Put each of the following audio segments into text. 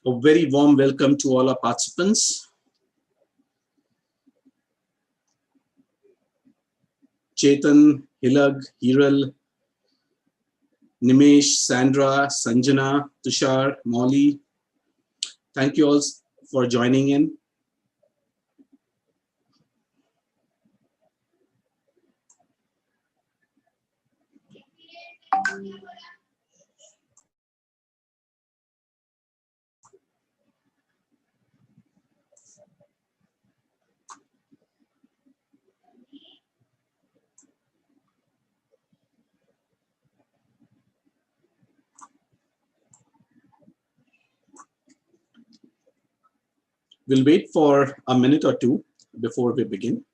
A very warm welcome to all our participants. Chetan, Hilag, Hiral, Nimesh, Sandra, Sanjana, Tushar, Molly. Thank you all for joining in. We'll wait for a minute or two before we begin.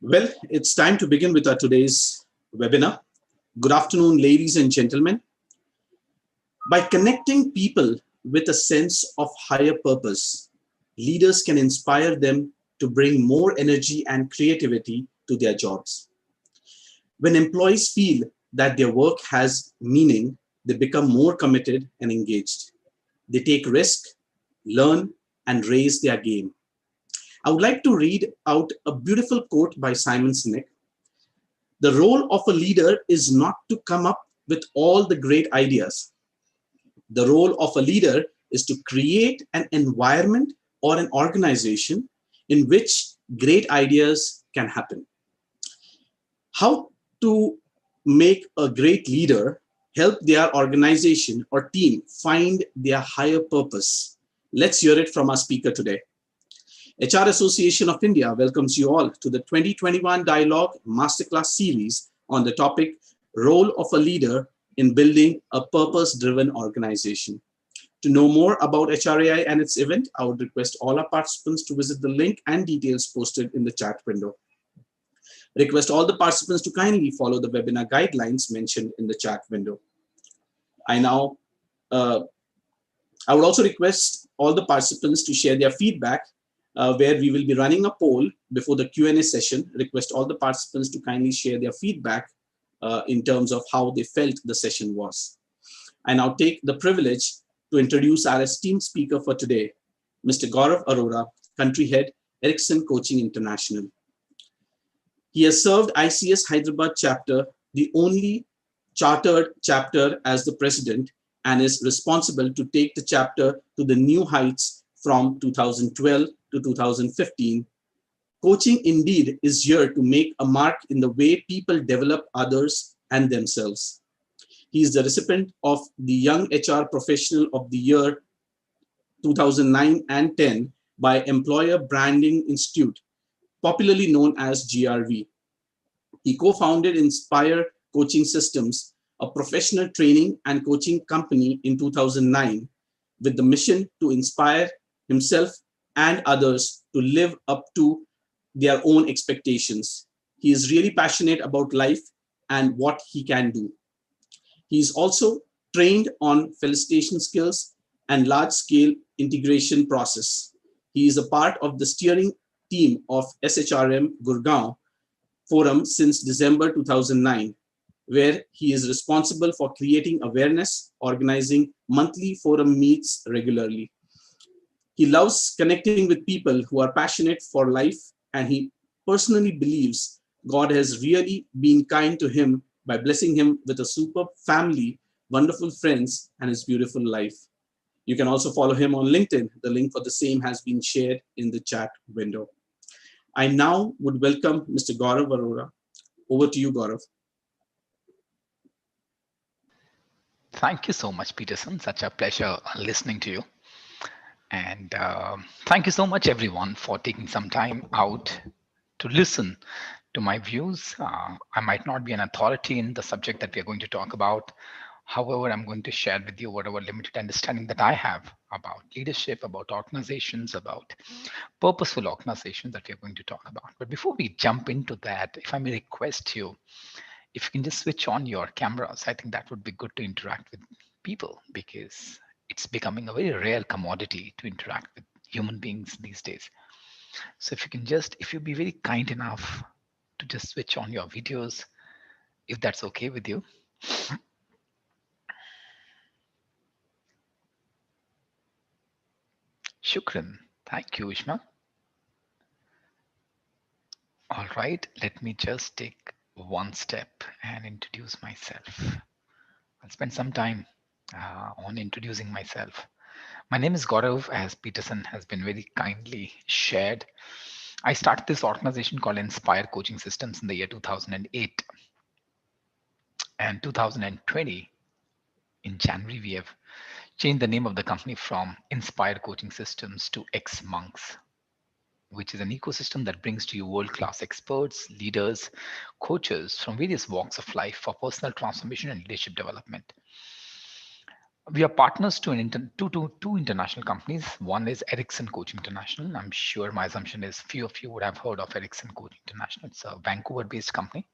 Well, it's time to begin with our today's webinar. Good afternoon, ladies and gentlemen. By connecting people with a sense of higher purpose, leaders can inspire them to bring more energy and creativity to their jobs. When employees feel that their work has meaning, they become more committed and engaged. They take risk, learn, and raise their game. I would like to read out a beautiful quote by Simon Sinek. The role of a leader is not to come up with all the great ideas. The role of a leader is to create an environment or an organization in which great ideas can happen. How to make a great leader help their organization or team find their higher purpose? Let's hear it from our speaker today. HR Association of India welcomes you all to the 2021 Dialogue Masterclass series on the topic Role of a Leader in Building a Purpose-Driven Organization. To know more about HRAI and its event, I would request all our participants to visit the link and details posted in the chat window. Request all the participants to kindly follow the webinar guidelines mentioned in the chat window. I would also request all the participants to share their feedback where we will be running a poll before the Q&A session. Request all the participants to kindly share their feedback in terms of how they felt the session was. I now take the privilege to introduce our esteemed speaker for today, Mr. Gaurav Arora, Country Head, Ericsson Coaching International. He has served ICS Hyderabad chapter, the only chartered chapter, as the president, and is responsible to take the chapter to the new heights from 2012 to 2015. Coaching indeed is here to make a mark in the way people develop others and themselves. He is the recipient of the Young HR Professional of the Year 2009 and 10 by Employer Branding Institute, popularly known as GRV. He co-founded Inspire Coaching Systems, a professional training and coaching company in 2009, with the mission to inspire himself and others to live up to their own expectations. He is really passionate about life and what he can do. He is also trained on felicitation skills and large-scale integration process. He is a part of the steering team of SHRM Gurgaon Forum since December 2009, where he is responsible for creating awareness, organizing monthly forum meets regularly. He loves connecting with people who are passionate for life, and he personally believes God has really been kind to him by blessing him with a superb family, wonderful friends, and his beautiful life. You can also follow him on LinkedIn. The link for the same has been shared in the chat window. I now would welcome Mr. Gaurav Arora. Over to you, Gaurav. Thank you so much, Peterson. Such a pleasure listening to you. And thank you so much, everyone, for taking some time out to listen to my views. I might not be an authority in the subject that we are going to talk about. However, I'm going to share with you whatever limited understanding that I have about leadership, about organizations, about purposeful organizations that we are going to talk about. But before we jump into that, if I may request you, if you can just switch on your cameras, I think that would be good to interact with people, because it's becoming a very rare commodity to interact with human beings these days. So if you can just, if you be very kind enough to just switch on your videos, if that's okay with you. Shukran. Thank you, Ishma. All right, let me just take one step and introduce myself. I'll spend some time on introducing myself. My name is Gaurav, as Peterson has been very kindly shared. I started this organization called Inspire Coaching Systems in the year 2008. And 2020, in January, we have changed the name of the company from Inspire Coaching Systems to X Monks, which is an ecosystem that brings to you world-class experts, leaders, coaches from various walks of life for personal transformation and leadership development. We are partners to two international companies. One is Ericsson Coaching International. I'm sure my assumption is few of you would have heard of Ericsson Coaching International. It's a Vancouver-based company.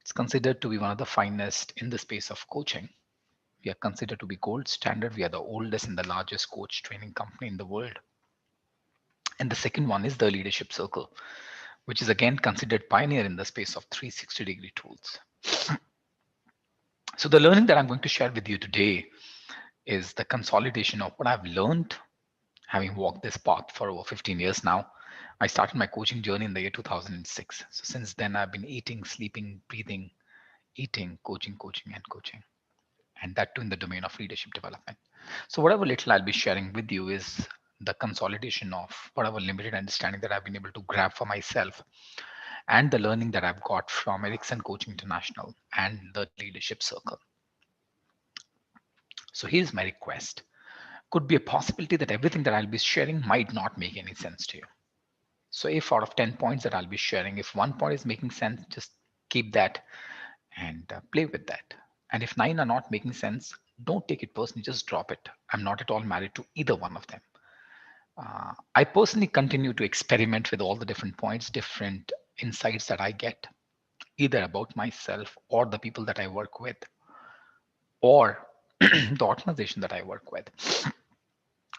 It's considered to be one of the finest in the space of coaching. We are considered to be gold standard. We are the oldest and the largest coach training company in the world. And the second one is the Leadership Circle, which is again considered pioneer in the space of 360-degree tools. So the learning that I'm going to share with you today is the consolidation of what I've learned having walked this path for over 15 years now. I started my coaching journey in the year 2006. So since then, I've been eating, sleeping, breathing, eating, coaching, coaching, and coaching. And that too in the domain of leadership development. So whatever little I'll be sharing with you is the consolidation of whatever limited understanding that I've been able to grab for myself and the learning that I've got from Ericsson Coaching International and the Leadership Circle. So here's my request. Could be a possibility that everything that I'll be sharing might not make any sense to you. So if out of 10 points that I'll be sharing, if one point is making sense, just keep that and play with that. And if 9 are not making sense, don't take it personally, just drop it. I'm not at all married to either one of them. I personally continue to experiment with all the different points, different insights that I get, either about myself or the people that I work with, or the organization that I work with.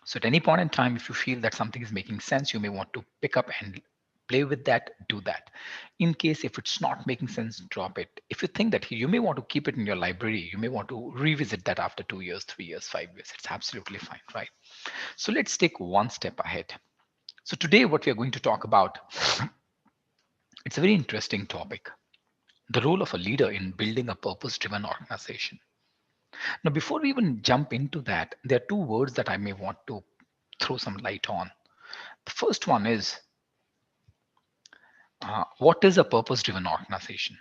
So at any point in time, if you feel that something is making sense, you may want to pick up and play with that, do that. In case if it's not making sense, drop it. If you think that you may want to keep it in your library, you may want to revisit that after 2 years, 3 years, 5 years. It's absolutely fine, right? So let's take one step ahead. So today what we are going to talk about, it's a very interesting topic. The role of a leader in building a purpose-driven organization. Now, before we even jump into that, there are two words that I may want to throw some light on. The first one is, what is a purpose-driven organization?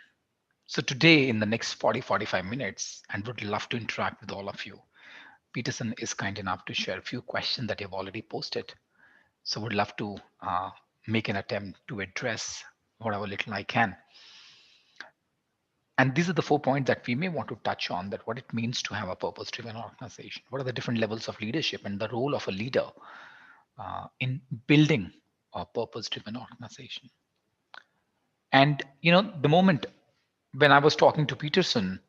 So today, in the next 40-45 minutes, and would love to interact with all of you, Peterson is kind enough to share a few questions that you've already posted. So would love to make an attempt to address whatever little I can. And these are the 4 points that we may want to touch on, that what it means to have a purpose-driven organization. What are the different levels of leadership and the role of a leader in building a purpose-driven organization. And the moment when I was talking to Peterson,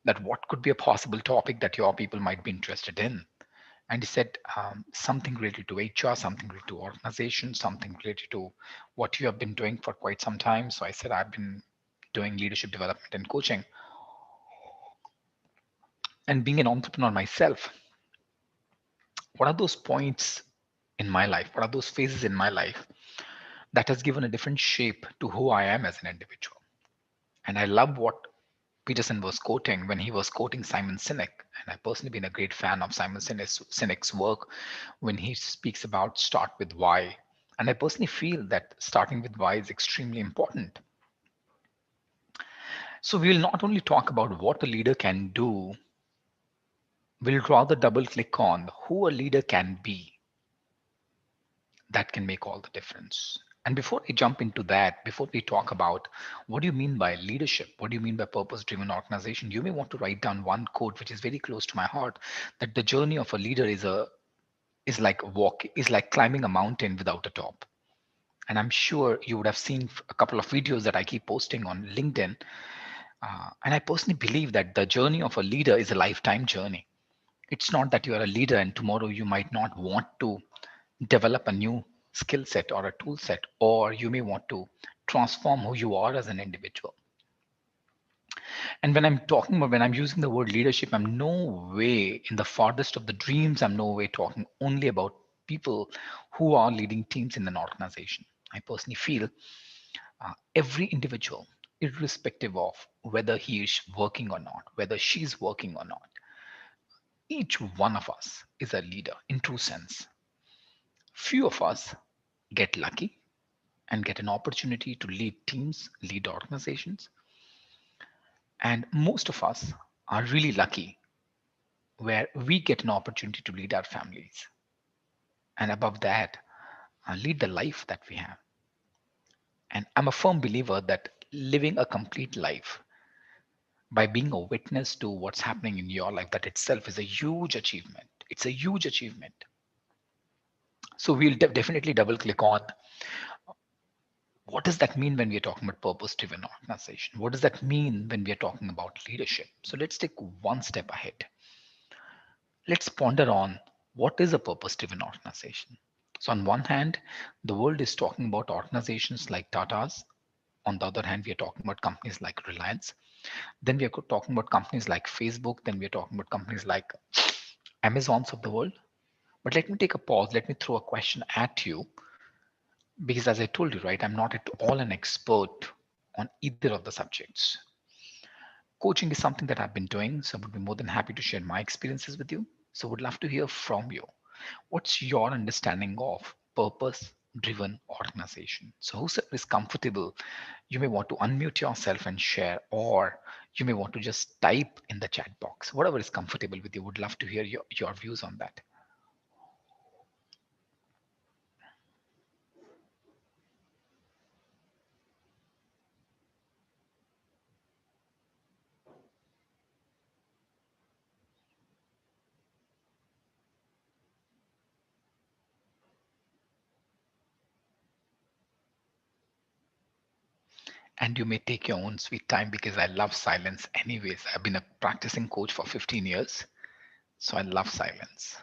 that what could be a possible topic that your people might be interested in, and he said something related to HR, something related to organization, something related to what you have been doing for quite some time. So I said I've been doing leadership development and coaching. And being an entrepreneur myself, what are those points in my life? What are those phases in my life that has given a different shape to who I am as an individual? And I love what Peterson was quoting when he was quoting Simon Sinek. And I've personally been a great fan of Simon Sinek's work when he speaks about start with why. And I personally feel that starting with why is extremely important. So we will not only talk about what a leader can do, we'll rather double click on who a leader can be that can make all the difference. And before we jump into that, before we talk about what do you mean by leadership, what do you mean by purpose driven organization, you may want to write down one quote which is very close to my heart, that the journey of a leader is like climbing a mountain without a top. And I'm sure you would have seen a couple of videos that I keep posting on LinkedIn. And I personally believe that the journey of a leader is a lifetime journey. It's not that you are a leader and tomorrow you might not want to develop a new skill set or a tool set, or you may want to transform who you are as an individual. And when I'm using the word leadership, I'm no way in the farthest of the dreams, I'm no way talking only about people who are leading teams in an organization. I personally feel every individual, irrespective of whether he is working or not, whether she's working or not, each one of us is a leader in true sense. Few of us get lucky and get an opportunity to lead teams, lead organizations. And most of us are really lucky where we get an opportunity to lead our families. And above that, lead the life that we have. And I'm a firm believer that living a complete life by being a witness to what's happening in your life, that itself is a huge achievement. It's a huge achievement. So we'll definitely double click on what does that mean when we are talking about purpose driven organization? What does that mean when we are talking about leadership? So let's take one step ahead. Let's ponder on what is a purpose driven organization. So, on one hand, the world is talking about organizations like Tata's. On the other hand, we are talking about companies like Reliance. Then we are talking about companies like Facebook. Then we are talking about companies like Amazons of the world. But let me take a pause. Let me throw a question at you because, as I told you, right, I'm not at all an expert on either of the subjects. Coaching is something that I've been doing, so I would be more than happy to share my experiences with you. So, would love to hear from you. What's your understanding of purpose driven organization? So, whoever is comfortable, you may want to unmute yourself and share, or you may want to just type in the chat box. Whatever is comfortable with you, would love to hear your views on that. And you may take your own sweet time because I love silence anyways. I've been a practicing coach for 15 years, so I love silence.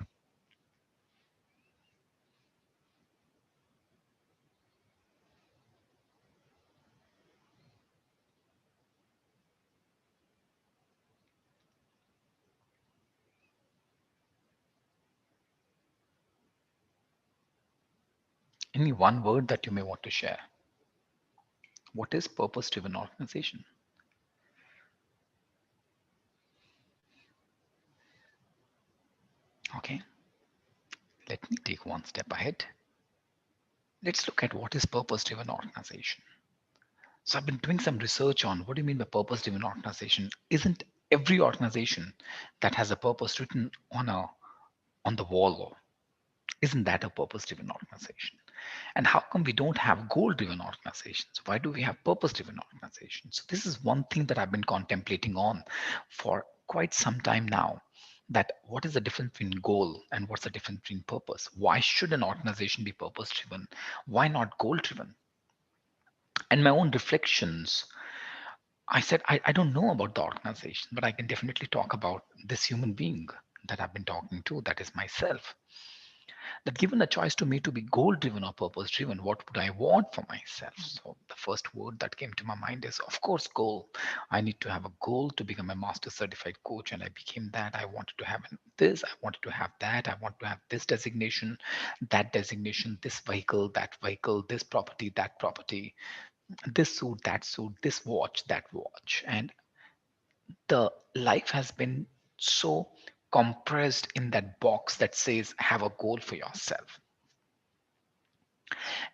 Any one word that you may want to share? What is purpose driven organization? Okay, let me take one step ahead. Let's look at what is purpose driven organization. So I've been doing some research on what do you mean by purpose driven organization. Isn't every organization that has a purpose written on the wall? Isn't that a purpose driven organization? And how come we don't have goal driven organizations? Why do we have purpose driven organizations? So this is one thing that I've been contemplating on for quite some time now, that what is the difference between goal and what's the difference between purpose? Why should an organization be purpose driven? Why not goal driven? And my own reflections, I said, I don't know about the organization, but I can definitely talk about this human being that I've been talking to, that is myself. That given a choice to me to be goal driven or purpose driven, what would I want for myself? So the first word that came to my mind is, of course, goal. I need to have a goal to become a master certified coach, and I became that. I wanted to have this, I wanted to have that, I want to have this designation, that designation, this vehicle, that vehicle, this property, that property, this suit, that suit, this watch, that watch. And the life has been so compressed in that box that says have a goal for yourself.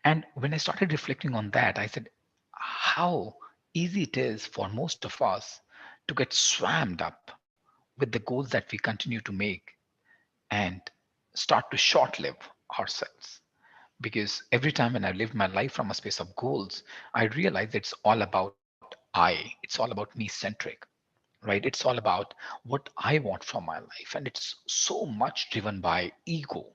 And when I started reflecting on that, I said, how easy it is for most of us to get swammed up with the goals that we continue to make and start to short live ourselves. Because every time when I live my life from a space of goals, I realize it's all about it's all about me centric, right? It's all about what I want from my life. And it's so much driven by ego.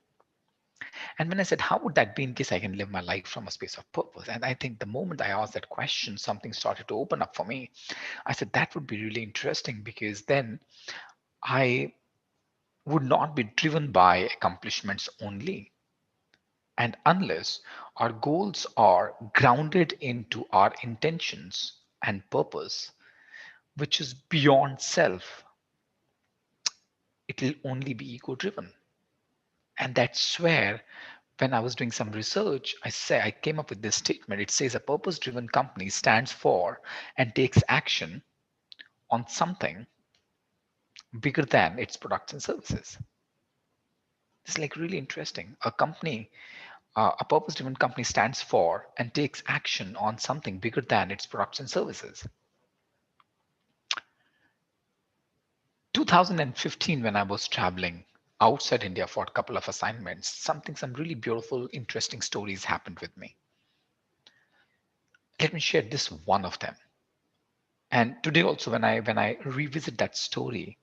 And when I said, how would that be in case I can live my life from a space of purpose? And I think the moment I asked that question, something started to open up for me. I said, that would be really interesting because then I would not be driven by accomplishments only. And unless our goals are grounded into our intentions and purpose, which is beyond self, it will only be ego driven. And that's where, when I was doing some research, I came up with this statement. It says a purpose driven company stands for and takes action on something bigger than its products and services. It's like really interesting. A purpose driven company stands for and takes action on something bigger than its products and services. 2015, when I was traveling outside India for a couple of assignments, some really beautiful, interesting stories happened with me. Let me share this one of them. And today also, when I revisit that story,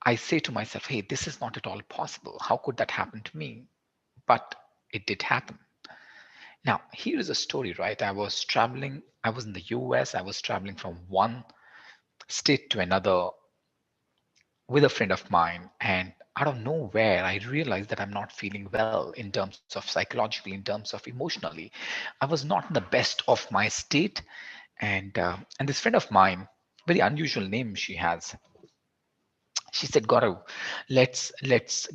I say to myself, hey, this is not at all possible. How could that happen to me? But it did happen. Now, here is a story, right? I was in the US, I was traveling from one state to another with a friend of mine, and out of nowhere I realized that I'm not feeling well in terms of psychologically, in terms of emotionally. I was not in the best of my state, and this friend of mine, very unusual name she has, she said, Gaurav, let's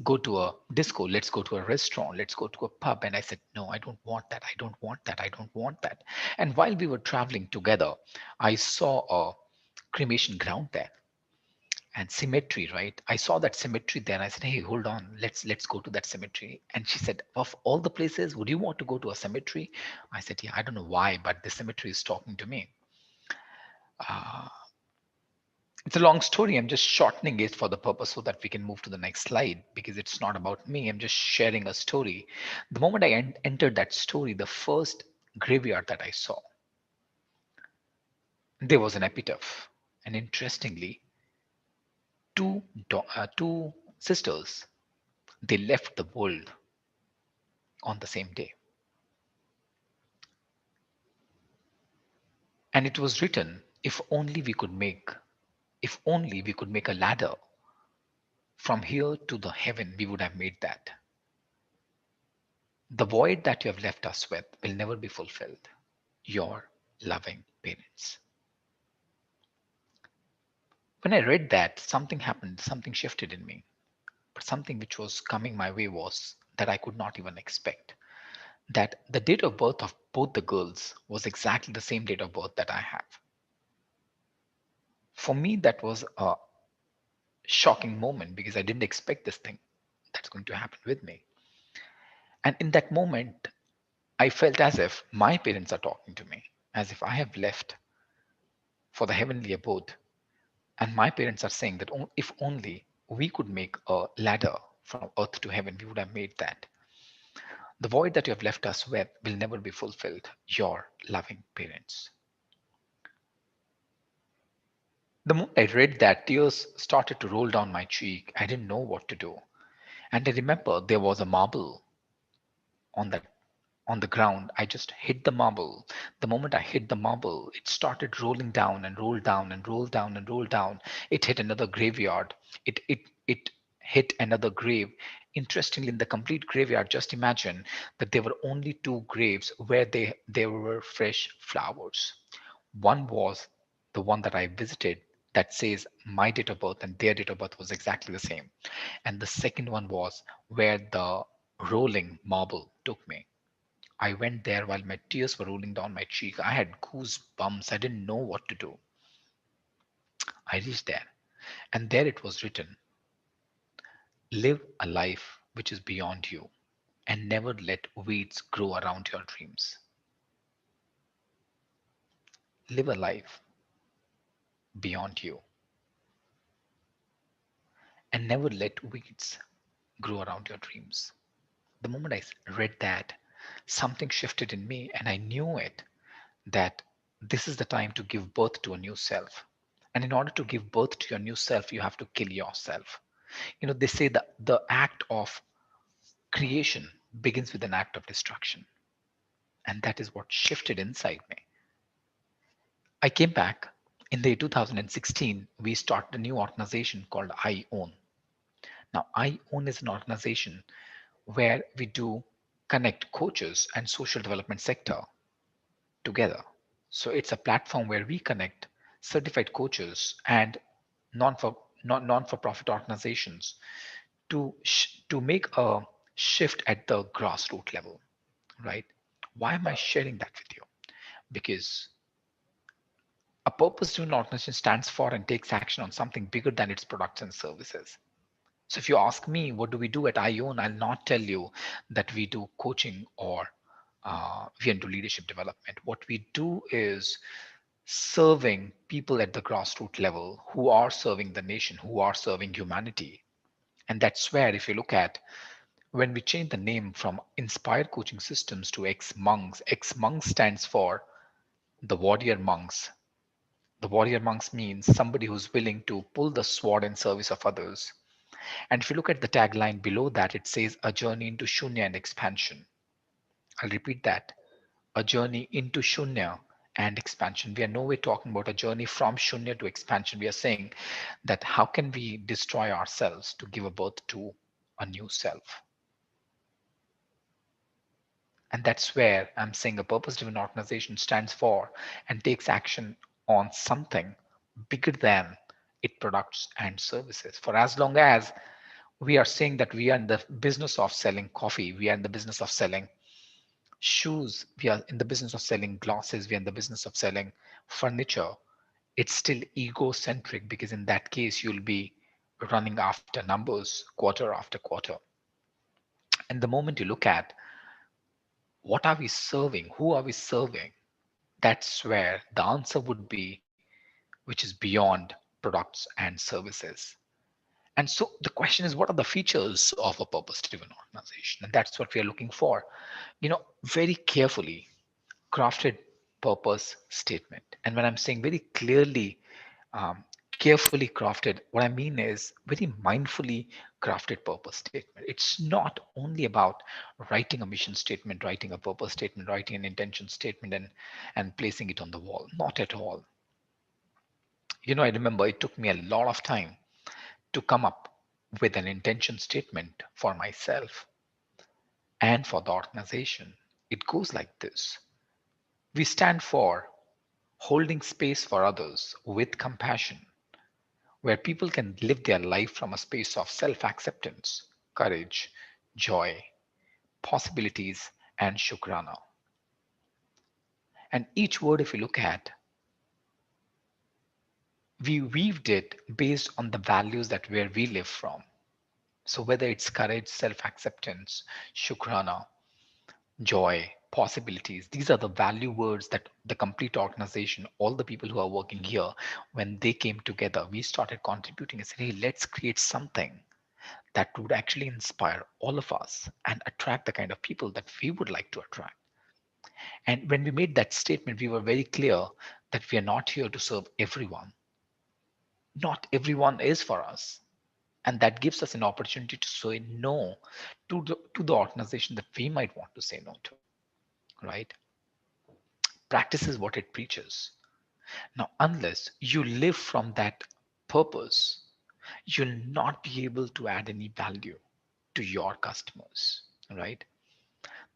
go to a disco, let's go to a restaurant, let's go to a pub. And I said, no, I don't want that, I don't want that, I don't want that. And while we were traveling together, I saw a cremation ground there and cemetery, right? I saw that cemetery there and I said, hey, hold on, let's go to that cemetery. And she said, of all the places, would you want to go to a cemetery? I said, yeah, I don't know why, but the cemetery is talking to me. uh, it's a long story. I'm just shortening it for the purpose so that we can move to the next slide, because it's not about me, I'm just sharing a story. The moment I entered that story, the first graveyard that I saw, there was an epitaph. And interestingly, two sisters, they left the world on the same day. And it was written, if only we could make a ladder from here to the heaven, we would have made that. The void that you have left us with will never be fulfilled. Your loving parents. When I read that, something happened, something shifted in me. But something which was coming my way was that I could not even expect. That the date of birth of both the girls was exactly the same date of birth that I have. For me, that was a shocking moment because I didn't expect this thing that's going to happen with me. And in that moment, I felt as if my parents are talking to me, as if I have left for the heavenly abode. And my parents are saying that if only we could make a ladder from earth to heaven, we would have made that. The void that you have left us with will never be fulfilled. Your loving parents. The moment I read that, tears started to roll down my cheek. I didn't know what to do. And I remember there was a marble on that on the ground. I just hit the marble. The moment I hit the marble, it started rolling down and rolled down and rolled down and rolled down. It hit another graveyard. It hit another grave. Interestingly, in the complete graveyard, just imagine that there were only two graves where there were fresh flowers. One was the one that I visited that says my date of birth and their date of birth was exactly the same. And the second one was where the rolling marble took me. I went there while my tears were rolling down my cheek. I had goosebumps. I didn't know what to do. I reached there, and there it was written, live a life which is beyond you and never let weeds grow around your dreams. Live a life beyond you and never let weeds grow around your dreams. The moment I read that, something shifted in me, and I knew it that this is the time to give birth to a new self. And in order to give birth to your new self, you have to kill yourself. They say that the act of creation begins with an act of destruction. And that is what shifted inside me. I came back in the year 2016. We started a new organization called I Own. Now, I Own is an organization where we do connect coaches and social development sector together. So it's a platform where we connect certified coaches and non for non for profit organizations to make a shift at the grassroots level, right? Why am I sharing that with you? Because a purpose-driven organization stands for and takes action on something bigger than its products and services. So if you ask me, what do we do at ION? I'll not tell you that we do coaching or we do leadership development. What we do is serving people at the grassroots level who are serving the nation, who are serving humanity. And that's where, if you look at when we change the name from Inspire Coaching Systems to Ex Monks stands for the warrior monks. The warrior monks means somebody who's willing to pull the sword in service of others. And if you look at the tagline below that, it says a journey into Shunya and expansion. I'll repeat that. A journey into Shunya and expansion. We are nowhere talking about a journey from Shunya to expansion. We are saying that how can we destroy ourselves to give a birth to a new self? And that's where I'm saying a purpose driven organization stands for and takes action on something bigger than its products and services. For as long as we are saying that we are in the business of selling coffee, we are in the business of selling shoes, we are in the business of selling glasses, we are in the business of selling furniture, it's still egocentric, because in that case you'll be running after numbers quarter after quarter. And the moment you look at what are we serving, who are we serving, that's where the answer would be, which is beyond products and services. And so the question is, what are the features of a purpose driven organization? And that's what we are looking for. Very carefully crafted purpose statement. And when I'm saying very clearly, carefully crafted, what I mean is very mindfully crafted purpose statement. It's not only about writing a mission statement, writing a purpose statement, writing an intention statement, and placing it on the wall. Not at all. I remember it took me a lot of time to come up with an intention statement for myself and for the organization. It goes like this: we stand for holding space for others with compassion, where people can live their life from a space of self acceptance, courage, joy, possibilities, and shukrana. And each word, if you look at, we weaved it based on the values that where we live from. So whether it's courage, self acceptance, shukrana, joy, possibilities, these are the value words that the complete organization, all the people who are working here, when they came together, we started contributing and said, hey, let's create something that would actually inspire all of us and attract the kind of people that we would like to attract. And when we made that statement, we were very clear that we are not here to serve everyone. Not everyone is for us. And that gives us an opportunity to say no to the organization that we might want to say no to, right? Practice is what it preaches. Now, unless you live from that purpose, you'll not be able to add any value to your customers, right?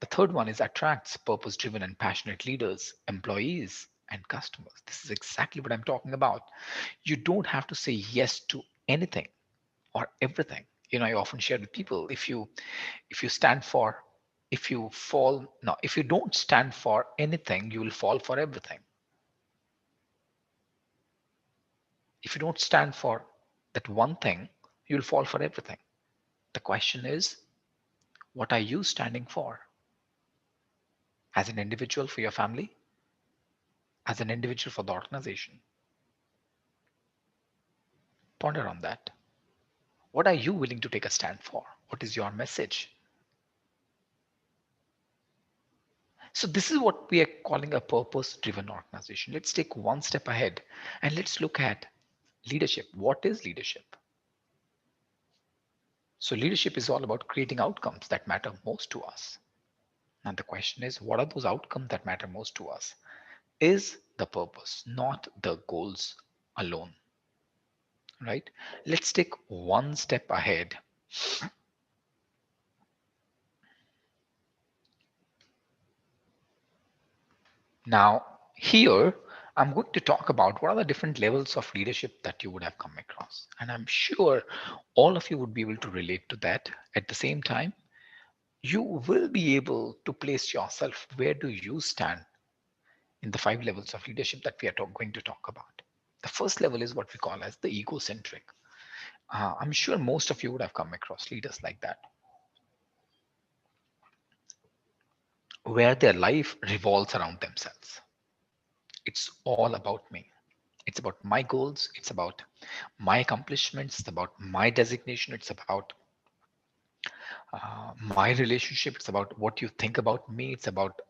The third one is attracts purpose driven and passionate leaders, employees, and customers. This is exactly what I'm talking about. You don't have to say yes to anything or everything. I often share with people, if you stand for if you fall no if you don't stand for anything, you will fall for everything. If you don't stand for that one thing, you'll fall for everything. The question is, what are you standing for? As an individual for your family, as an individual for the organization? Ponder on that. What are you willing to take a stand for? What is your message? So this is what we are calling a purpose-driven organization. Let's take one step ahead and let's look at leadership. What is leadership? So leadership is all about creating outcomes that matter most to us. And the question is, what are those outcomes that matter most to us? Is the purpose, not the goals alone, right? Let's take one step ahead. Now, here, I'm going to talk about what are the different levels of leadership that you would have come across. And I'm sure all of you would be able to relate to that. At the same time, you will be able to place yourself, where do you stand in the 5 levels of leadership that we are going to talk about. The first level is what we call as the egocentric. I'm sure most of you would have come across leaders like that, where their life revolves around themselves. It's all about me. It's about my goals. It's about my accomplishments. It's about my designation. It's about my relationship. It's about what you think about me. It's about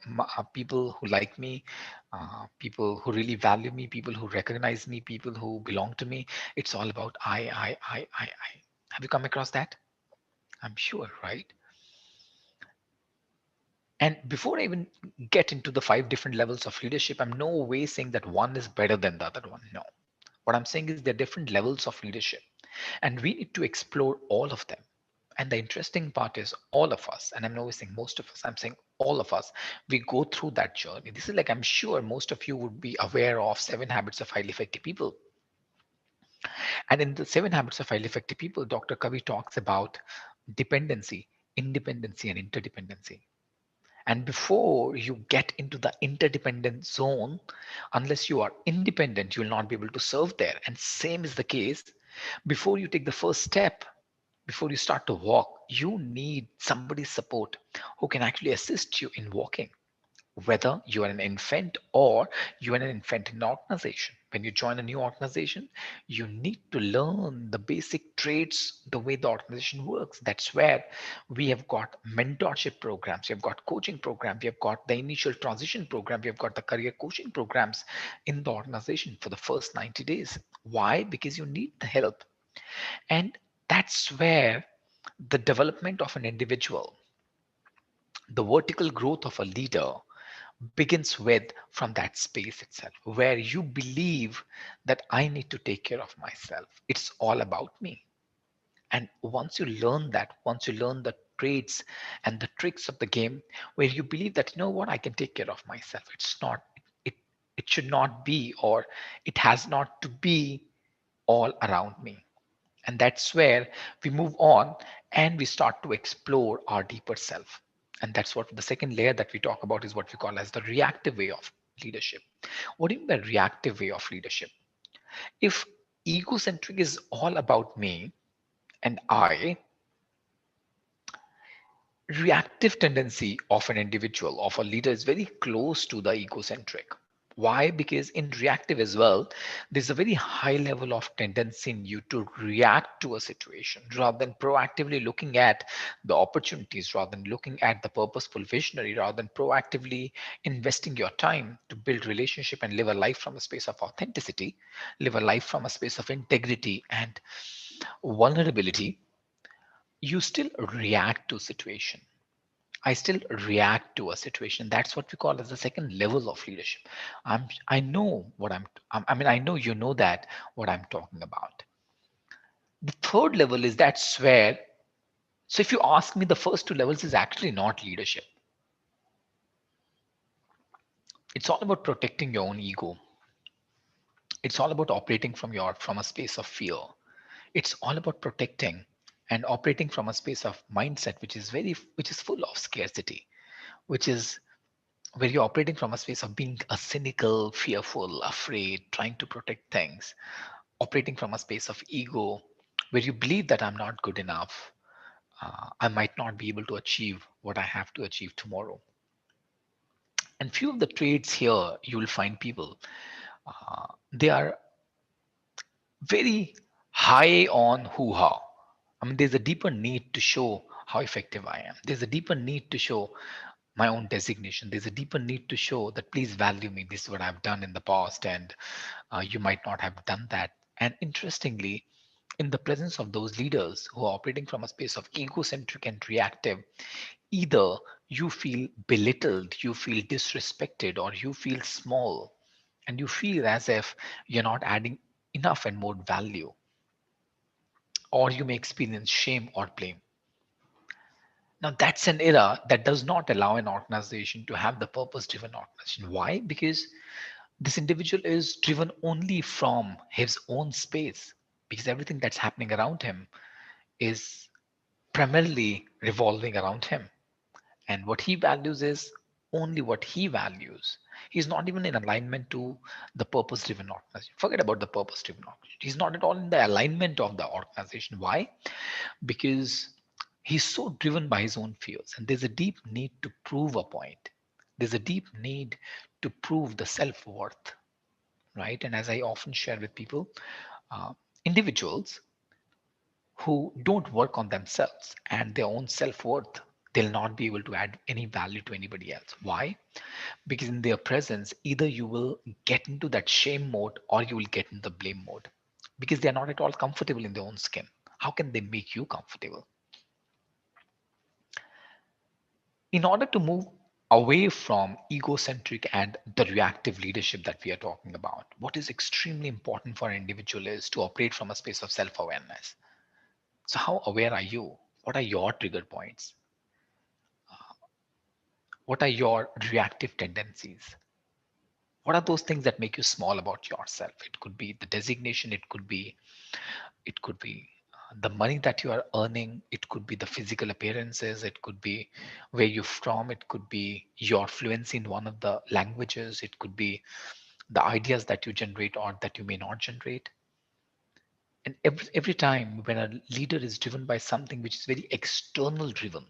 people who like me, people who really value me, people who recognize me, people who belong to me. It's all about I. Have you come across that? I'm sure, right? And before I even get into the 5 different levels of leadership, I'm no way saying that one is better than the other one. No. What I'm saying is there are different levels of leadership, and we need to explore all of them. And the interesting part is all of us, and I'm not saying most of us, I'm saying all of us, we go through that journey. This is like, I'm sure most of you would be aware of 7 habits of highly effective people. And in the 7 habits of highly effective people, Dr. Kavi talks about dependency, independency, and interdependency. And before you get into the interdependent zone, unless you are independent, you will not be able to serve there. And same is the case before you take the first step, before you start to walk, you need somebody's support who can actually assist you in walking. Whether you are an infant or you are an infant in an organization. When you join a new organization, you need to learn the basic traits, the way the organization works. That's where we have got mentorship programs, we have got coaching programs, we have got the initial transition program, we have got the career coaching programs in the organization for the first 90 days. Why? Because you need the help. And that's where the development of an individual, the vertical growth of a leader begins with from that space itself, where you believe that I need to take care of myself. It's all about me. And once you learn that, once you learn the traits and the tricks of the game, where you believe that, you know what, I can take care of myself. It's not, it, it should not be, or it has not to be all around me. And that's where we move on and we start to explore our deeper self. And that's what the second layer that we talk about is what we call as the reactive way of leadership. What do you mean by reactive way of leadership? If egocentric is all about me and I, reactive tendency of an individual, of a leader, is very close to the egocentric. Why? Because in reactive as well, there's a very high level of tendency in you to react to a situation rather than proactively looking at the opportunities, rather than looking at the purposeful visionary, rather than proactively investing your time to build relationship and live a life from a space of authenticity, live a life from a space of integrity and vulnerability. You still react to situation. I still react to a situation. That's what we call as the second level of leadership. I know what I mean, I know you know that what I'm talking about. The third level is that's where, so if you ask me, the first 2 levels is actually not leadership. It's all about protecting your own ego. It's all about operating from a space of fear. It's all about protecting and operating from a space of mindset which is full of scarcity, which is where you're operating from a space of being a cynical, fearful, afraid, trying to protect things. operating from a space of ego, where you believe that I'm not good enough, I might not be able to achieve what I have to achieve tomorrow. And few of the traits here, you will find people, they are very high on hoo-ha. I mean, there's a deeper need to show how effective I am. There's a deeper need to show my own designation. There's a deeper need to show that please value me. This is what I've done in the past, and you might not have done that. And interestingly, in the presence of those leaders who are operating from a space of egocentric and reactive, either you feel belittled, you feel disrespected, or you feel small, and you feel as if you're not adding enough and more value, or you may experience shame or blame. Now, that's an era that does not allow an organization to have the purpose driven organization. Why? Because this individual is driven only from his own space, because everything that's happening around him is primarily revolving around him. And what he values is only what he values. He's not even in alignment to the purpose driven organization. Forget about the purpose driven organization. He's not at all in the alignment of the organization. Why? Because he's so driven by his own fears, and there's a deep need to prove a point. There's a deep need to prove the self-worth, right? And as I often share with people, uh, individuals who don't work on themselves and their own self-worth, they'll not be able to add any value to anybody else. Why? Because in their presence, either you will get into that shame mode or you will get into the blame mode, because they're not at all comfortable in their own skin. How can they make you comfortable? In order to move away from egocentric and the reactive leadership that we are talking about, what is extremely important for an individual is to operate from a space of self-awareness. So how aware are you? What are your trigger points? What are your reactive tendencies? What are those things that make you small about yourself? It could be the designation, it could be the money that you are earning, it could be the physical appearances, it could be where you're from, it could be your fluency in one of the languages, it could be the ideas that you generate or that you may not generate. And every time when a leader is driven by something which is very external driven,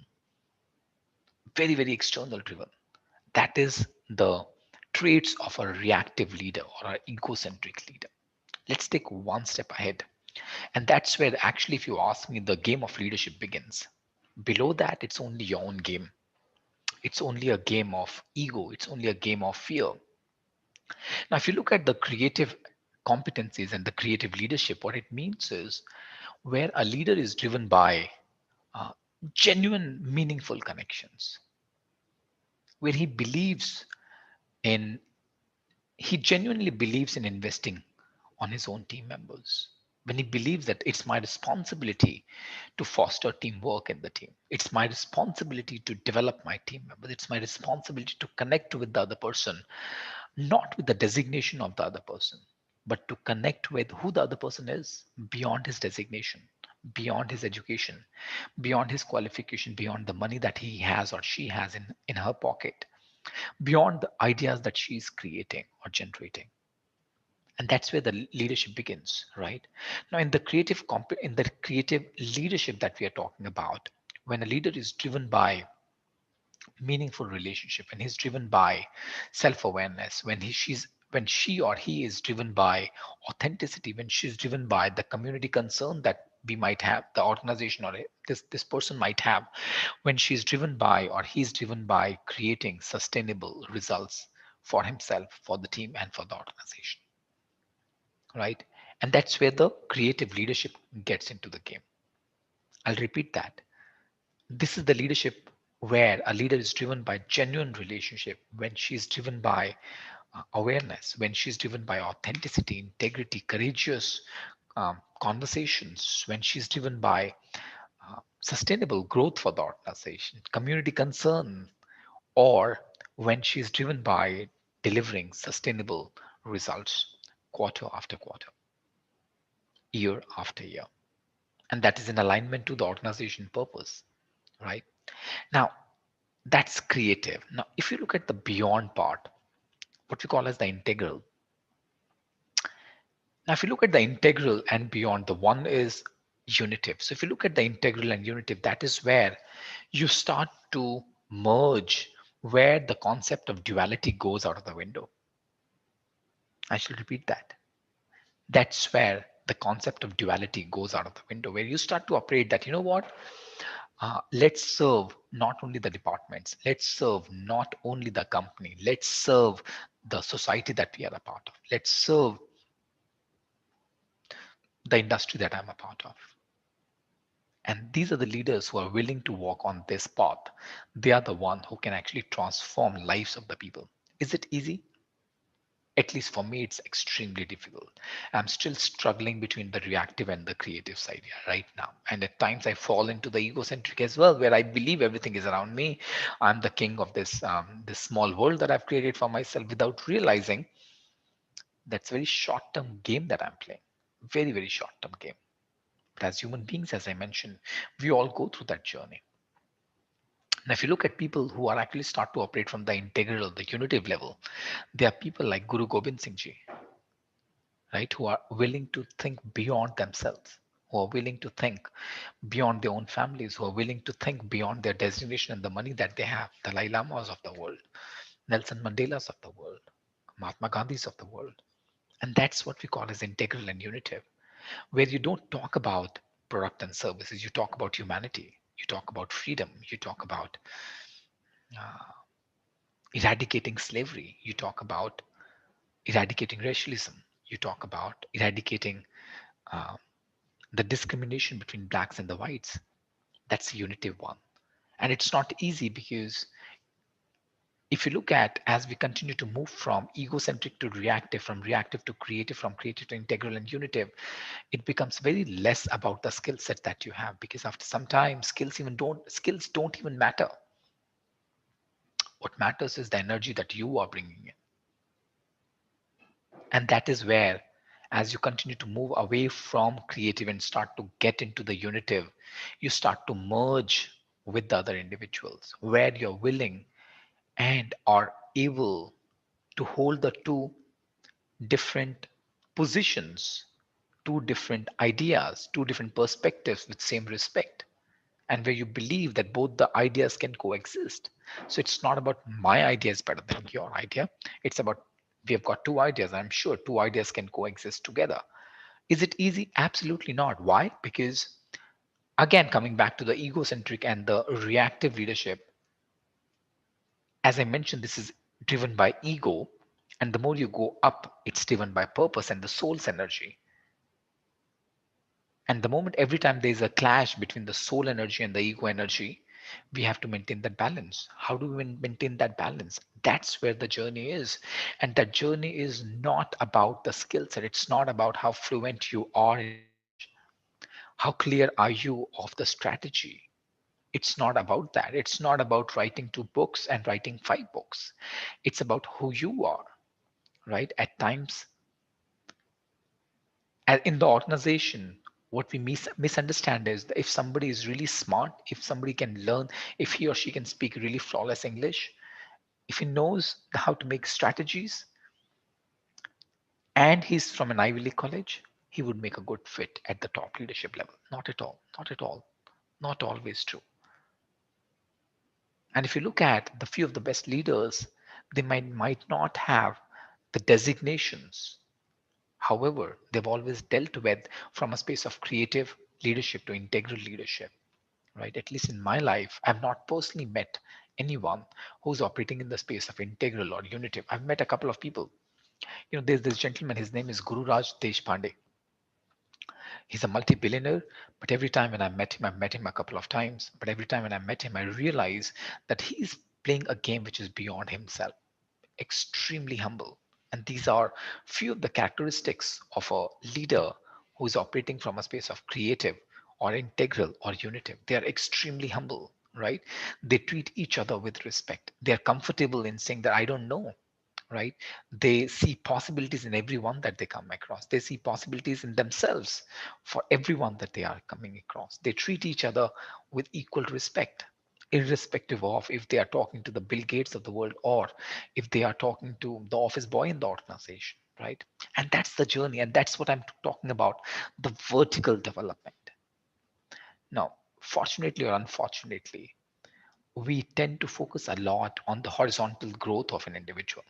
very, very external driven, that is the traits of a reactive leader or an egocentric leader. Let's take one step ahead. And that's where actually, if you ask me, the game of leadership begins. Below that, it's only your own game. It's only a game of ego. It's only a game of fear. Now, if you look at the creative competencies and the creative leadership, what it means is where a leader is driven by uh, genuine, meaningful connections, where in he genuinely believes in investing on his own team members, when he believes that it's my responsibility to foster teamwork in the team, it's my responsibility to develop my team members, it's my responsibility to connect with the other person, not with the designation of the other person, but to connect with who the other person is beyond his designation, beyond his education, beyond his qualification, beyond the money that he has or she has in her pocket, beyond the ideas that she's creating or generating. And that's where the leadership begins, right? Now, in the creative leadership that we are talking about, when a leader is driven by meaningful relationship, when he's driven by self-awareness, when she or he is driven by authenticity, when she's driven by the community concern that we might have, the organization or this person might have, when she's driven by or he's driven by creating sustainable results for himself, for the team, and for the organization, right? And that's where the creative leadership gets into the game. I'll repeat that. This is the leadership where a leader is driven by genuine relationship, when she's driven by awareness, when she's driven by authenticity, integrity, courageous conversations, when she's driven by sustainable growth for the organization, community concern, or when she's driven by delivering sustainable results quarter after quarter, year after year. And that is in alignment to the organization purpose, right? Now, that's creative. Now, if you look at the beyond part, what we call as the integral, Now, if you look at the integral and beyond, the one is unitive. So if you look at the integral and unitive, that is where you start to merge, where the concept of duality goes out of the window. I shall repeat that. That's where the concept of duality goes out of the window, where you start to operate that, you know what, let's serve not only the departments, let's serve not only the company, let's serve the society that we are a part of, let's serve the industry that I'm a part of. And these are the leaders who are willing to walk on this path. They are the one who can actually transform lives of the people. Is it easy? At least for me, it's extremely difficult. I'm still struggling between the reactive and the creative side here right now. And at times I fall into the egocentric as well, where I believe everything is around me. I'm the king of this small world that I've created for myself without realizing that's a very short-term game that I'm playing. Very, very short-term game. But as human beings, as I mentioned, we all go through that journey. Now, if you look at people who are actually start to operate from the integral, the unitive level, there are people like Guru Gobind Singh Ji, right, who are willing to think beyond themselves, who are willing to think beyond their own families, who are willing to think beyond their designation and the money that they have, the Dalai Lamas of the world, Nelson Mandelas of the world, Mahatma Gandhis of the world. And that's what we call as integral and unitive, where you don't talk about product and services, you talk about humanity, you talk about freedom, you talk about uh, eradicating slavery, you talk about eradicating racialism, you talk about eradicating uh, the discrimination between blacks and the whites. That's a unitive one. And it's not easy because if you look at as we continue to move from egocentric to reactive, from reactive to creative, from creative to integral and unitive, it becomes very less about the skill set that you have, because after some time skills don't even matter. What matters is the energy that you are bringing in. And that is where, as you continue to move away from creative and start to get into the unitive, you start to merge with the other individuals, where you're willing and are able to hold the two different positions, two different ideas, two different perspectives with same respect, and where you believe that both the ideas can coexist. So it's not about my idea is better than your idea. It's about we have got two ideas. I'm sure two ideas can coexist together. Is it easy? Absolutely not. Why? Because again, coming back to the egocentric and the reactive leadership, as I mentioned, this is driven by ego. And the more you go up, it's driven by purpose and the soul's energy. And the moment every time there's a clash between the soul energy and the ego energy, we have to maintain that balance. How do we maintain that balance? That's where the journey is. And that journey is not about the skill set. It's not about how fluent you are in English. How clear are you of the strategy? It's not about that. It's not about writing two books and writing five books. It's about who you are, right? At times, in the organization, what we misunderstand is that if somebody is really smart, if somebody can learn, if he or she can speak really flawless English, if he knows how to make strategies, and he's from an Ivy League college, he would make a good fit at the top leadership level. Not at all. Not at all. Not always true. And if you look at the few of the best leaders, they might not have the designations. However, they've always dealt with from a space of creative leadership to integral leadership, right? At least in my life, I've not personally met anyone who's operating in the space of integral or unitive. I've met a couple of people. There's this gentleman, his name is Guru Raj Deshpande. He's a multi-billionaire, but every time when I met him, I've met him a couple of times, but every time when I met him, I realize that he's playing a game which is beyond himself, extremely humble. And these are few of the characteristics of a leader who is operating from a space of creative or integral or unitive. They are extremely humble, right? They treat each other with respect. They are comfortable in saying that I don't know, right? They see possibilities in everyone that they come across. They see possibilities in themselves for everyone that they are coming across. They treat each other with equal respect, irrespective of if they are talking to the Bill Gates of the world or if they are talking to the office boy in the organization. right? And that's the journey, and that's what I'm talking about, the vertical development. Now, fortunately or unfortunately, we tend to focus a lot on the horizontal growth of an individual.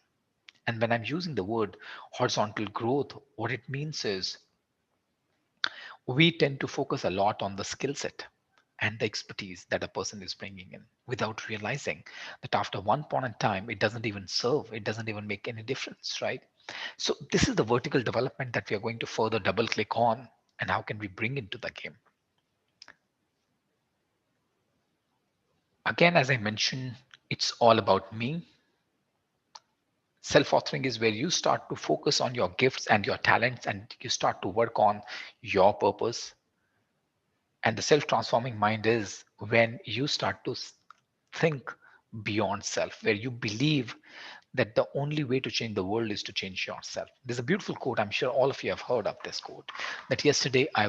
And when I'm using the word horizontal growth, what it means is we tend to focus a lot on the skill set and the expertise that a person is bringing in without realizing that after one point in time, it doesn't even serve, it doesn't even make any difference, right? So, this is the vertical development that we are going to further double click on, and how can we bring into the game. Again, as I mentioned, it's all about me. Self-authoring is where you start to focus on your gifts and your talents, and you start to work on your purpose. And the self-transforming mind is when you start to think beyond self, where you believe that the only way to change the world is to change yourself. There's a beautiful quote, I'm sure all of you have heard of this quote, that yesterday I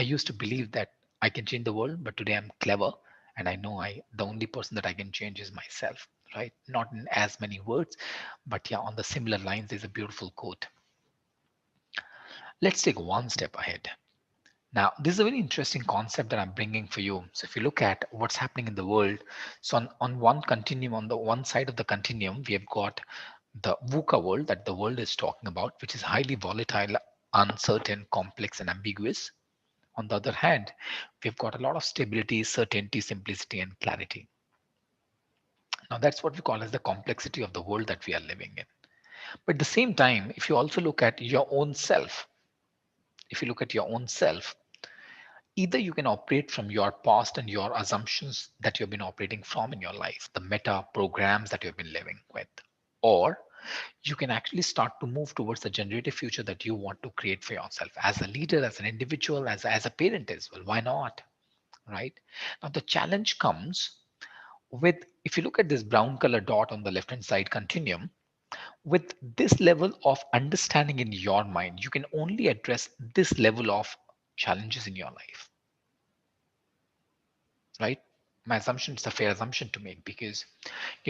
used to believe that I can change the world, but today I'm clever and I know the only person that I can change is myself, right? Not in as many words, but yeah, on the similar lines, there's a beautiful quote. Let's take one step ahead. Now, this is a very interesting concept that I'm bringing for you. So if you look at what's happening in the world, so on one continuum, on the one side of the continuum, we have got the VUCA world that the world is talking about, which is highly volatile, uncertain, complex, and ambiguous. On the other hand, we've got a lot of stability, certainty, simplicity, and clarity. Now, that's what we call as the complexity of the world that we are living in. But at the same time, if you also look at your own self, if you look at your own self, either you can operate from your past and your assumptions that you've been operating from in your life, the meta programs that you've been living with, or you can actually start to move towards the generative future that you want to create for yourself as a leader, as an individual, as a parent as well. Why not? Right? Now, the challenge comes with, if you look at this brown color dot on the left hand side continuum, with this level of understanding in your mind, you can only address this level of challenges in your life, right? My assumption is a fair assumption to make, because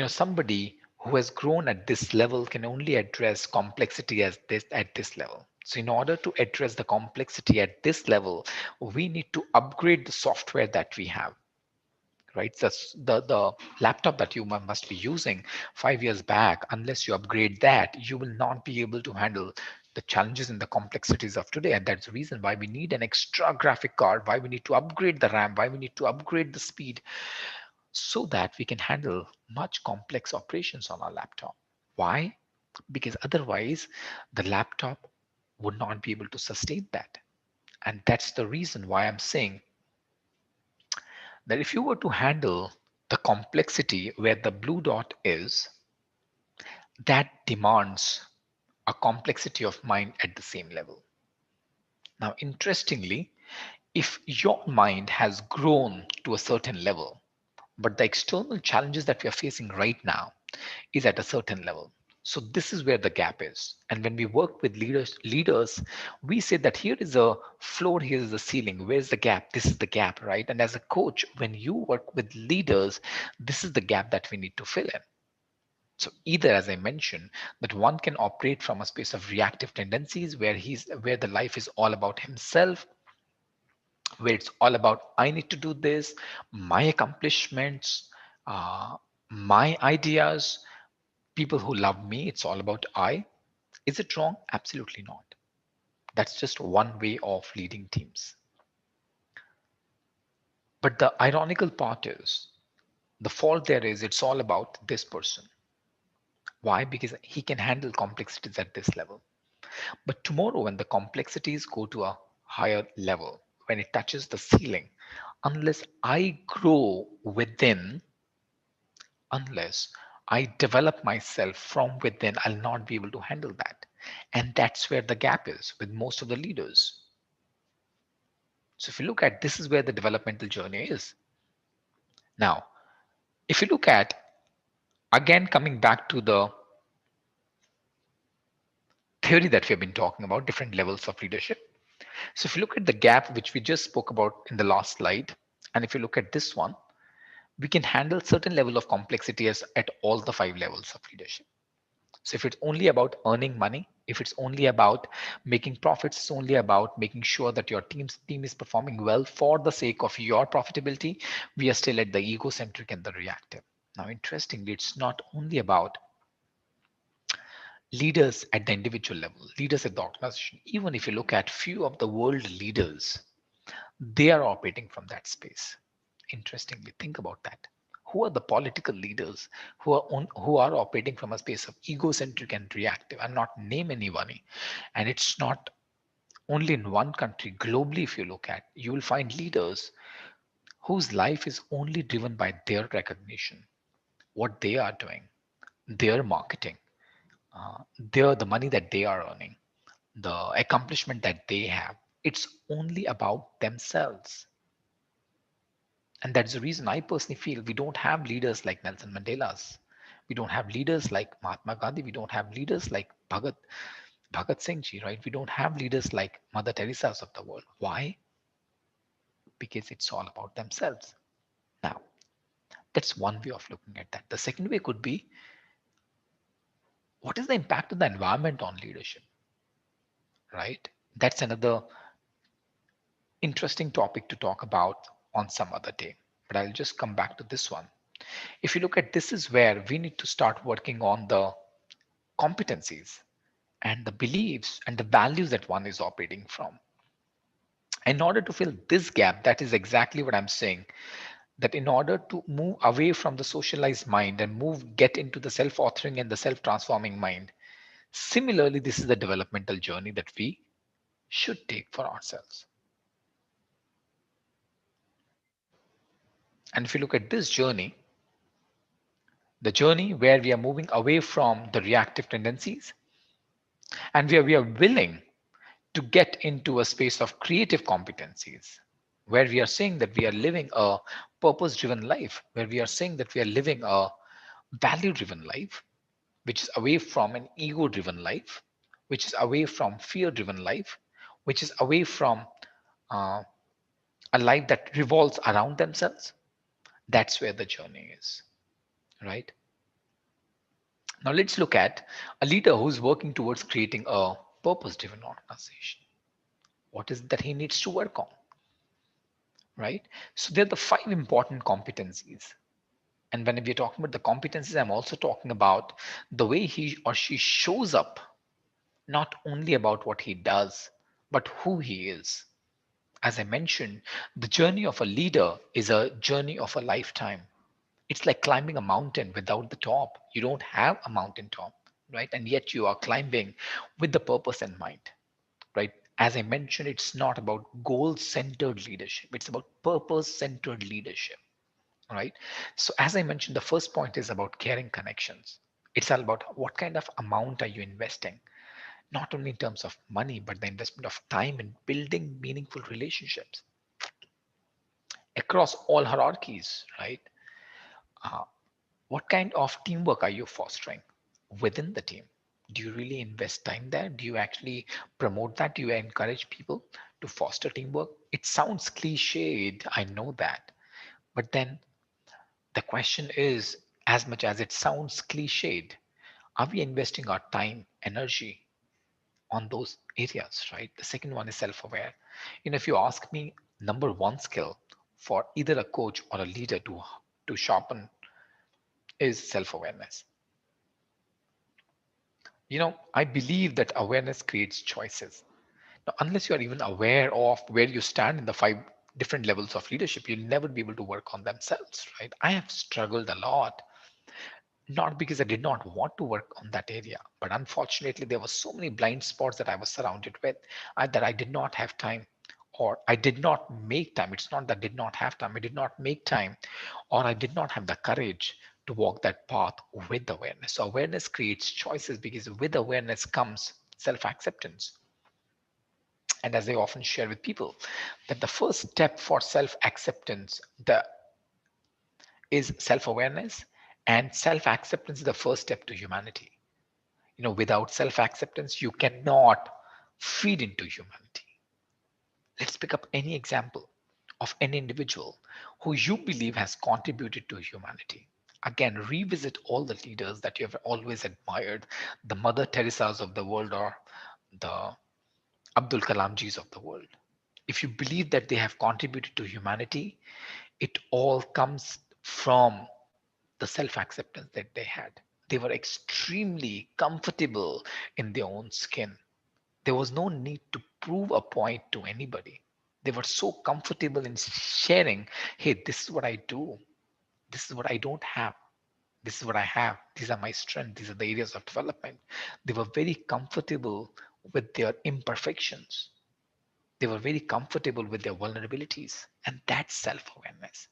somebody who has grown at this level can only address complexity as this at this level. So in order to address the complexity at this level, we need to upgrade the software that we have, right? The laptop that you must be using 5 years back, unless you upgrade that, you will not be able to handle the challenges and the complexities of today. And that's the reason why we need an extra graphic card, why we need to upgrade the RAM, why we need to upgrade the speed, so that we can handle much complex operations on our laptop. Why? Because otherwise the laptop would not be able to sustain that. And that's the reason why I'm saying that if you were to handle the complexity where the blue dot is, that demands a complexity of mind at the same level. Now, interestingly, if your mind has grown to a certain level, but the external challenges that we are facing right now is at a certain level. So this is where the gap is. And when we work with leaders, we say that here is a floor, here is a ceiling. Where's the gap? This is the gap, right? And as a coach, when you work with leaders, this is the gap that we need to fill in. So either, as I mentioned, that one can operate from a space of reactive tendencies where the life is all about himself, where it's all about I need to do this, my accomplishments, uh, my ideas, people who love me, it's all about I. Is it wrong? Absolutely not. That's just one way of leading teams. But the ironical part is the fault there is it's all about this person. Why? Because he can handle complexities at this level. But tomorrow, when the complexities go to a higher level, when it touches the ceiling, unless I grow within, unless I develop myself from within, I'll not be able to handle that. And that's where the gap is with most of the leaders. So if you look at, this is where the developmental journey is. Now, if you look at, again, coming back to the theory that we have been talking about, different levels of leadership. So if you look at the gap, which we just spoke about in the last slide, and if you look at this one, we can handle certain level of complexity at all the 5 levels of leadership. So if it's only about earning money, if it's only about making profits, it's only about making sure that your team is performing well for the sake of your profitability, we are still at the egocentric and the reactive. Now, interestingly, it's not only about leaders at the individual level, leaders at the organization. Even if you look at few of the world leaders, they are operating from that space. Interestingly, think about that. Who are the political leaders who are operating from a space of egocentric and reactive? I'm not name anyone, and it's not only in one country. Globally, if you look at, you will find leaders whose life is only driven by their recognition, what they are doing, their marketing, the money that they are earning, the accomplishment that they have. It's only about themselves. And that's the reason I personally feel we don't have leaders like Nelson Mandela's. We don't have leaders like Mahatma Gandhi. We don't have leaders like Bhagat Singh Ji, right? We don't have leaders like Mother Teresa's of the world. Why? Because it's all about themselves. Now, that's one way of looking at that. The second way could be, what is the impact of the environment on leadership, right? That's another interesting topic to talk about on some other day. But I'll just come back to this one. If you look at, this is where we need to start working on the competencies and the beliefs and the values that one is operating from. In order to fill this gap, that is exactly what I'm saying, that in order to move away from the socialized mind and get into the self-authoring and the self-transforming mind, similarly, this is the developmental journey that we should take for ourselves. And if you look at this journey, the journey where we are moving away from the reactive tendencies and where we are willing to get into a space of creative competencies, where we are saying that we are living a purpose driven life, where we are saying that we are living a value driven life, which is away from an ego driven life, which is away from fear driven life, which is away from uh, a life that revolves around themselves. That's where the journey is, right? Now let's look at a leader who's working towards creating a purpose driven organization. What is it that he needs to work on, right? So they're the five important competencies. And when we're talking about the competencies, I'm also talking about the way he or she shows up, not only about what he does, but who he is. As I mentioned, the journey of a leader is a journey of a lifetime. It's like climbing a mountain without the top. You don't have a mountain top, right? And yet you are climbing with the purpose in mind, right? As I mentioned, it's not about goal centered leadership, it's about purpose centered leadership, right? So, as I mentioned, the first point is about caring connections. It's all about what kind of amount are you investing, not only in terms of money, but the investment of time in building meaningful relationships across all hierarchies, right? Uh, what kind of teamwork are you fostering within the team? Do you really invest time there? Do you actually promote that? Do you encourage people to foster teamwork? It sounds cliched, I know that. But then the question is, as much as it sounds cliched, are we investing our time, energy on those areas, right? The second one is self-aware. If you ask me, number one skill for either a coach or a leader to sharpen is self-awareness. I believe that awareness creates choices. Now, unless you are even aware of where you stand in the five different levels of leadership, you'll never be able to work on themselves, right? I have struggled a lot, not because I did not want to work on that area, but unfortunately, there were so many blind spots that I was surrounded with that I did not have time, or I did not make time. It's not that I did not have time, I did not make time, or I did not have the courage to walk that path with awareness. So, awareness creates choices because with awareness comes self acceptance. And as I often share with people, that the first step for self acceptance is self awareness, and self acceptance is the first step to humanity. Without self acceptance, you cannot feed into humanity. Let's pick up any example of any individual who you believe has contributed to humanity. Again, revisit all the leaders that you have always admired, the Mother Teresa's of the world or the Abdul Kalamjis of the world. If you believe that they have contributed to humanity, it all comes from the self acceptance that they had. They were extremely comfortable in their own skin. There was no need to prove a point to anybody. They were so comfortable in sharing, hey, this is what I do, this is what I don't have, this is what I have, these are my strengths, these are the areas of development. They were very comfortable with their imperfections. They were very comfortable with their vulnerabilities. And that's self awareness.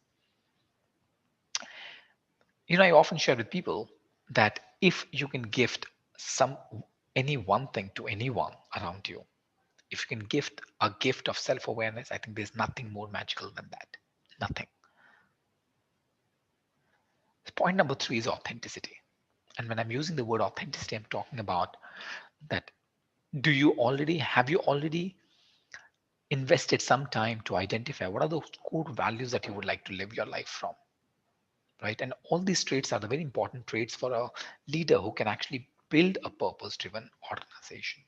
I often share with people that if you can gift some any one thing to anyone around you, if you can gift a gift of self awareness, I think there's nothing more magical than that. Nothing. Point number three is authenticity. And when I'm using the word authenticity, I'm talking about that have you already invested some time to identify what are those core values that you would like to live your life from, right? And all these traits are the very important traits for a leader who can actually build a purpose driven organization.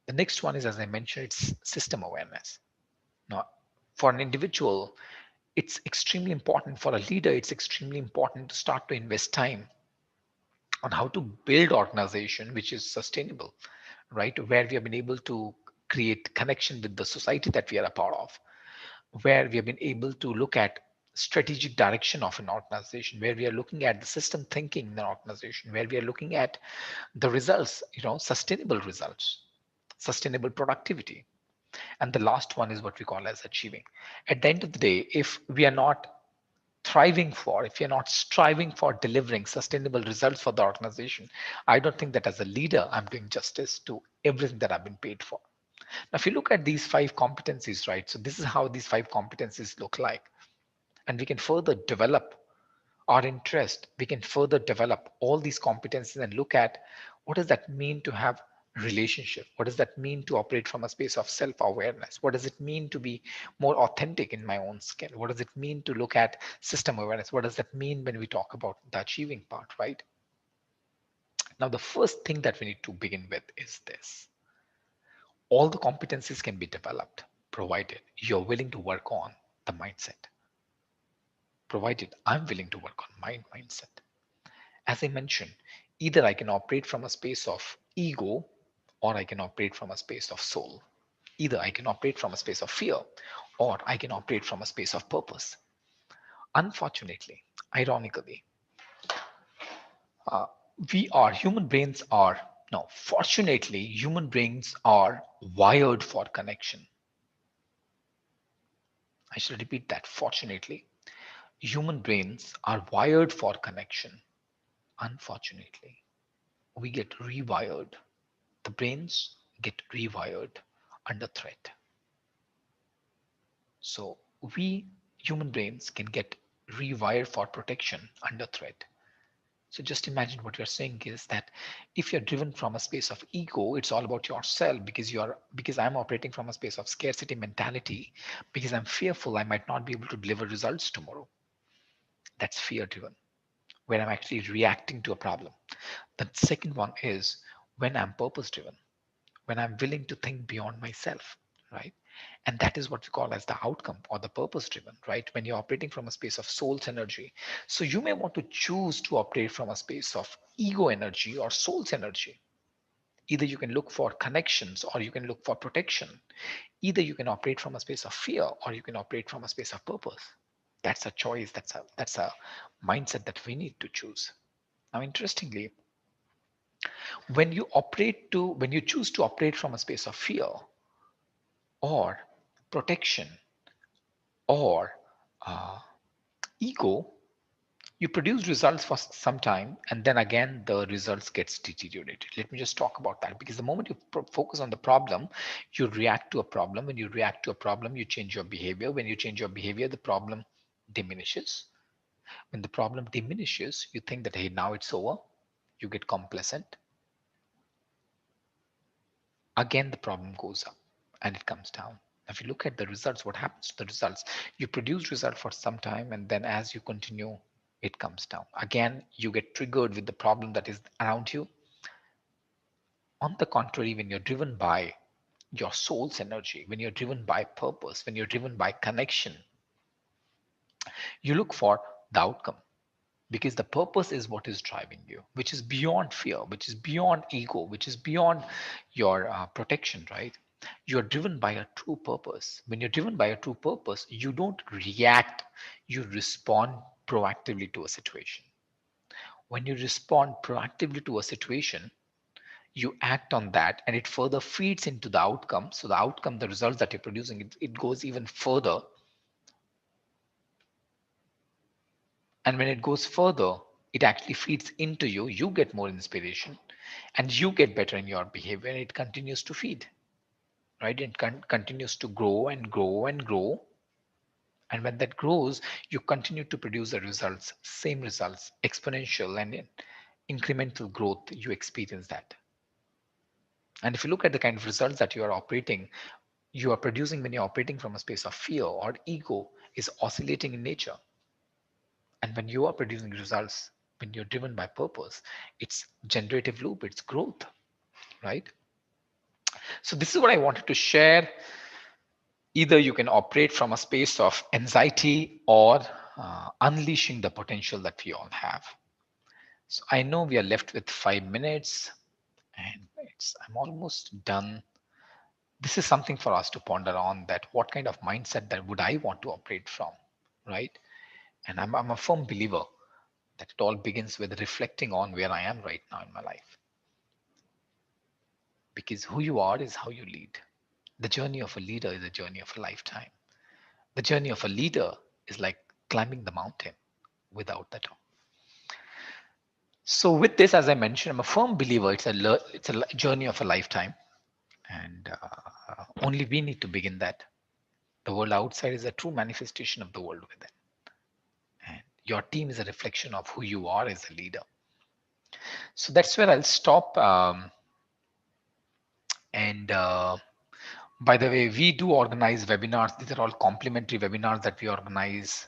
The next one is, as I mentioned, it's system awareness. Now, for an individual, it's extremely important. For a leader, it's extremely important to start to invest time on how to build organization which is sustainable, right? Where we have been able to create connection with the society that we are a part of, where we have been able to look at strategic direction of an organization, where we are looking at the system thinking in an organization, where we are looking at the results, sustainable results, sustainable productivity. And the last one is what we call as achieving. At the end of the day, if we are not if you're not striving for delivering sustainable results for the organization, I don't think that as a leader, I'm doing justice to everything that I've been paid for. Now, if you look at these five competencies, right? So this is how these five competencies look like. And we can further develop our interest. We can further develop all these competencies and look at what does that mean to have relationship? What does that mean to operate from a space of self-awareness? What does it mean to be more authentic in my own skin? What does it mean to look at system awareness? What does that mean when we talk about the achieving part, right? Now, the first thing that we need to begin with is this. All the competencies can be developed provided you're willing to work on the mindset, provided I'm willing to work on my mindset. As I mentioned, either I can operate from a space of ego or I can operate from a space of soul. Either I can operate from a space of fear or I can operate from a space of purpose. Unfortunately, ironically, uh, human brains are, no, fortunately, human brains are wired for connection. I should repeat that. Fortunately, human brains are wired for connection. Unfortunately, we get rewired. The brains get rewired under threat. So we human brains can get rewired for protection under threat. So just imagine what you're saying is that if you're driven from a space of ego, it's all about yourself because I'm operating from a space of scarcity mentality, because I'm fearful I might not be able to deliver results tomorrow. That's fear driven, where I'm actually reacting to a problem. The second one is when I'm purpose driven, when I'm willing to think beyond myself, right? And that is what we call as the outcome or the purpose driven, right? When you're operating from a space of soul's energy. So you may want to choose to operate from a space of ego energy or soul's energy. Either you can look for connections or you can look for protection. Either you can operate from a space of fear or you can operate from a space of purpose. That's a choice. That's a mindset that we need to choose. Now, interestingly, when you choose to operate from a space of fear or protection or uh, ego, you produce results for some time and then again the results gets deteriorated. Let me just talk about that, because the moment you focus on the problem, you react to a problem. When you react to a problem, you change your behavior. When you change your behavior, the problem diminishes. When the problem diminishes, you think that, hey, now it's over. You get complacent. Again, the problem goes up and it comes down. If you look at the results, what happens to the results? You produce result for some time, and then as you continue it comes down. Again, you get triggered with the problem that is around you. On the contrary, when you're driven by your soul's energy, when you're driven by purpose, when you're driven by connection, you look for the outcome, because the purpose is what is driving you, which is beyond fear, which is beyond ego, which is beyond your protection, right? You're driven by a true purpose. When you're driven by a true purpose, you don't react, you respond proactively to a situation. When you respond proactively to a situation, you act on that and it further feeds into the outcome. So the outcome, the results that you're producing, it goes even further. And when it goes further, it actually feeds into you. You get more inspiration and you get better in your behavior. And it continues to feed, right? It continues to grow and grow and grow. And when that grows, you continue to produce the results, same results, exponential and in incremental growth. You experience that. And if you look at the kind of results that you are operating, you are producing when you're operating from a space of fear or ego is oscillating in nature. And when you are producing results, when you're driven by purpose, it's generative loop, it's growth, right? So this is what I wanted to share. Either you can operate from a space of anxiety or unleashing the potential that we all have. So I know we are left with 5 minutes and I'm almost done. This is something for us to ponder on, that what kind of mindset that would I want to operate from, right? And I'm a firm believer that it all begins with reflecting on where I am right now in my life. Because who you are is how you lead. The journey of a leader is a journey of a lifetime. The journey of a leader is like climbing the mountain without the top. So with this, as I mentioned, I'm a firm believer it's a journey of a lifetime. And only we need to begin that. The world outside is a true manifestation of the world within. And your team is a reflection of who you are as a leader. So that's where I'll stop. And by the way, we do organize webinars. These are all complimentary webinars that we organize.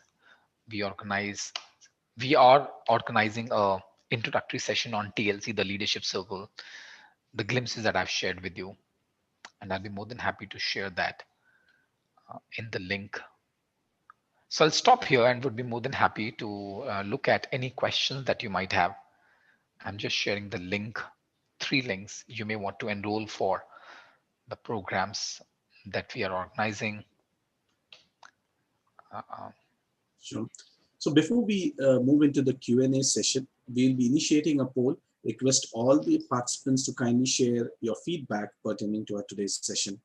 We are organizing a introductory session on TLC, the Leadership Circle, the glimpses that I've shared with you. And I'll be more than happy to share that in the link. So I'll stop here and would be more than happy to look at any questions that you might have. I'm just sharing the link, 3 links you may want to enroll for the programs that we are organizing. Sure. So before we move into the Q&A session, we'll be initiating a poll. Request all the participants to kindly share your feedback pertaining to our today's session.